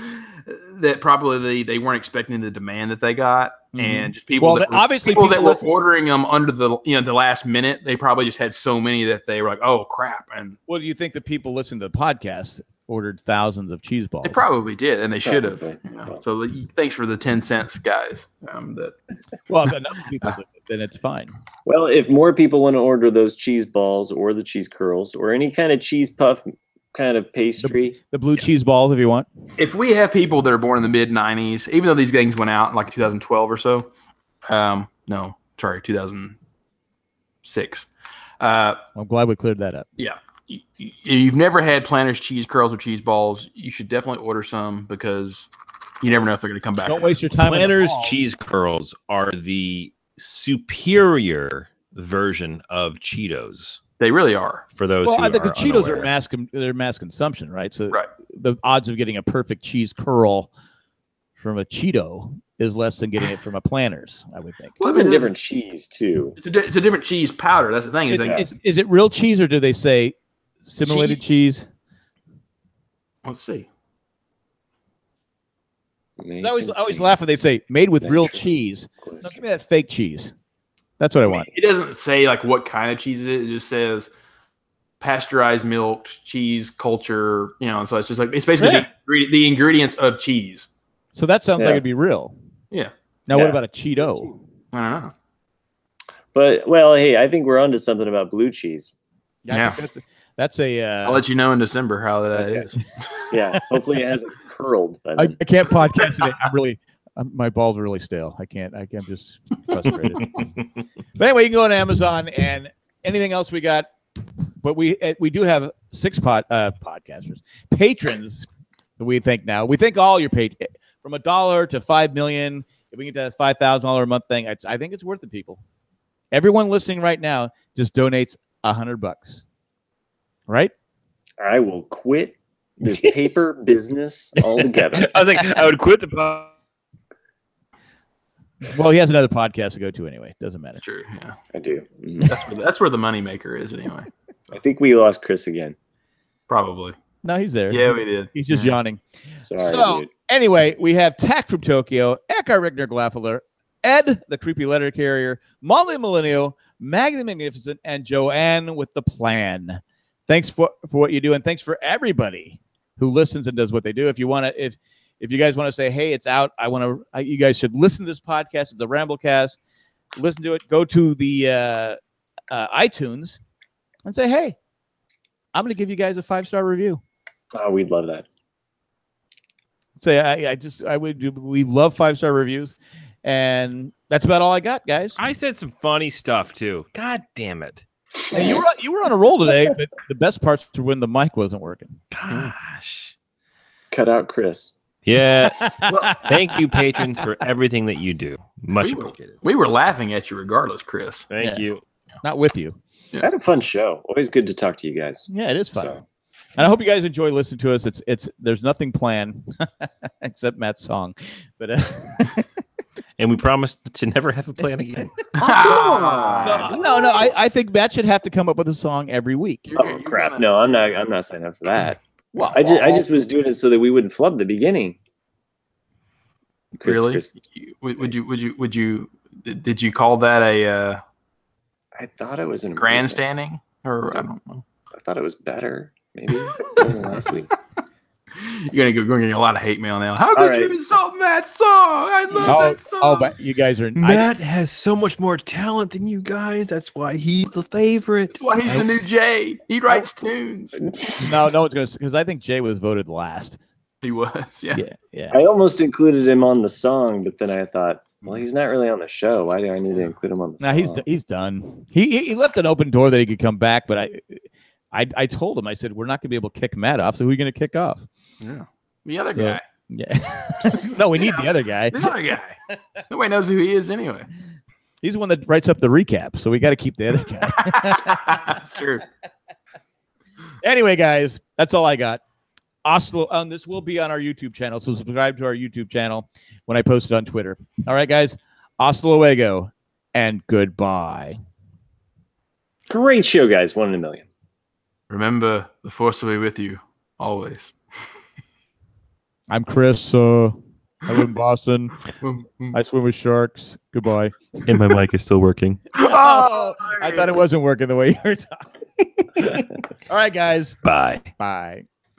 that probably they weren't expecting the demand that they got, and just people that were ordering them under the the last minute. They probably just had so many that they were like, oh crap. And well, do you think the people listening to the podcast ordered thousands of cheese balls? They probably did, and they should have. So thanks for the 10 cents, guys. Well, if enough people did, then it's fine. Well, if more people want to order those cheese balls or the cheese curls or any kind of cheese puff kind of pastry, the blue cheese balls, if you want. If we have people that are born in the mid 90s, even though these things went out in like 2012 or so, 2006. I'm glad we cleared that up. Yeah. You've never had Planters cheese curls or cheese balls, you should definitely order some because you never know if they're going to come back. Don't waste your time. Planters cheese curls are the superior version of Cheetos. They really are. For those who I think the Cheetos are mass consumption, right? So the odds of getting a perfect cheese curl from a Cheeto is less than getting it from a Planters, I would think. Well, it's a different cheese too. It's a different cheese powder. That's the thing. Is it real cheese or do they say simulated cheese? Let's see. I always laugh when they say made with real cheese. No, give me that fake cheese. That's what I want. It doesn't say like what kind of cheese it is. It just says pasteurized milk, cheese culture, and so it's just like it's basically the ingredients of cheese. So that sounds like it'd be real. Yeah. Now, what about a Cheeto? I don't know. But hey, I think we're onto something about blue cheese. Yeah. That's a. I'll let you know in December how that is. Yeah. Hopefully it hasn't curled. I can't podcast today. My balls are really stale. I'm just frustrated. But anyway, you can go on Amazon and anything else we got. But we do have 6 podcasters, patrons that we thank now. We thank all your patrons from $1 to $5 million. If we get to that $5,000 a month thing, I think it's worth it, people. Everyone listening right now just donates $100, right? I will quit this paper business altogether. I was like, I would quit the. Well, he has another podcast to go to anyway. Doesn't matter. That's true. Yeah, I do. That's where the moneymaker is anyway. I think we lost Chris again. Probably. No, he's there. Yeah, we did. He's just yawning. Sorry, dude. Anyway, we have Tack from Tokyo, Eka Rigner Glaffeler, Ed, the creepy letter carrier, Molly Millennial, Maggie the Magnificent, and Joanne with the plan. Thanks for what you do, and thanks for everybody who listens and does what they do. If you want to, if you guys want to say, hey, it's out, you guys should listen to this podcast. It's a Ramblecast. Listen to it. Go to the iTunes and say, hey, I'm going to give you guys a 5-star review. Oh, we'd love that. Say, we love 5-star reviews. And that's about all I got, guys. I said some funny stuff too. God damn it! Hey, you were on a roll today, but the best parts were when the mic wasn't working. Gosh, cut out Chris. Yeah. Well, thank you, patrons, for everything that you do. Much appreciated. We were laughing at you regardless, Chris. Thank you. Not with you. Yeah. I had a fun show. Always good to talk to you guys. Yeah, it is fun. And I hope you guys enjoy listening to us. It's there's nothing planned except Matt's song, but. And we promise to never have a plan again. No. I think Matt should have to come up with a song every week. Oh crap! No, I'm not signing up for that. Well, I just was doing it so that we wouldn't flub the beginning. Really? Would you? Did you call that a? I thought it was grandstanding, or I don't know. I thought it was better, maybe than last week. You're gonna get a lot of hate mail now. How could you insult Matt's song? I love that song. Oh, but you guys are. Matt has so much more talent than you guys. That's why he's the favorite. That's why he's the new Jay. He writes tunes. No one's gonna, because I think Jay was voted last. He was, yeah. I almost included him on the song, but then I thought, well, he's not really on the show. Why do I need to include him on the song? No, he's done. He left an open door that he could come back, but I told him, I said, we're not going to be able to kick Matt off, so who are you going to kick off? Yeah. The other guy. Yeah. No, we need the other guy. The other guy. Nobody knows who he is anyway. He's the one that writes up the recap, so we got to keep the other guy. That's true. Anyway, guys, that's all I got. Oslo, this will be on our YouTube channel, so subscribe to our YouTube channel when I post it on Twitter. All right, guys, hasta luego, and goodbye. Great show, guys. 1 in a million. Remember, the force will be with you always. I'm Chris. I live in Boston. I swim with sharks. Goodbye. And my mic is still working. Oh, I thought it wasn't working the way you were talking. All right, guys. Bye. Bye.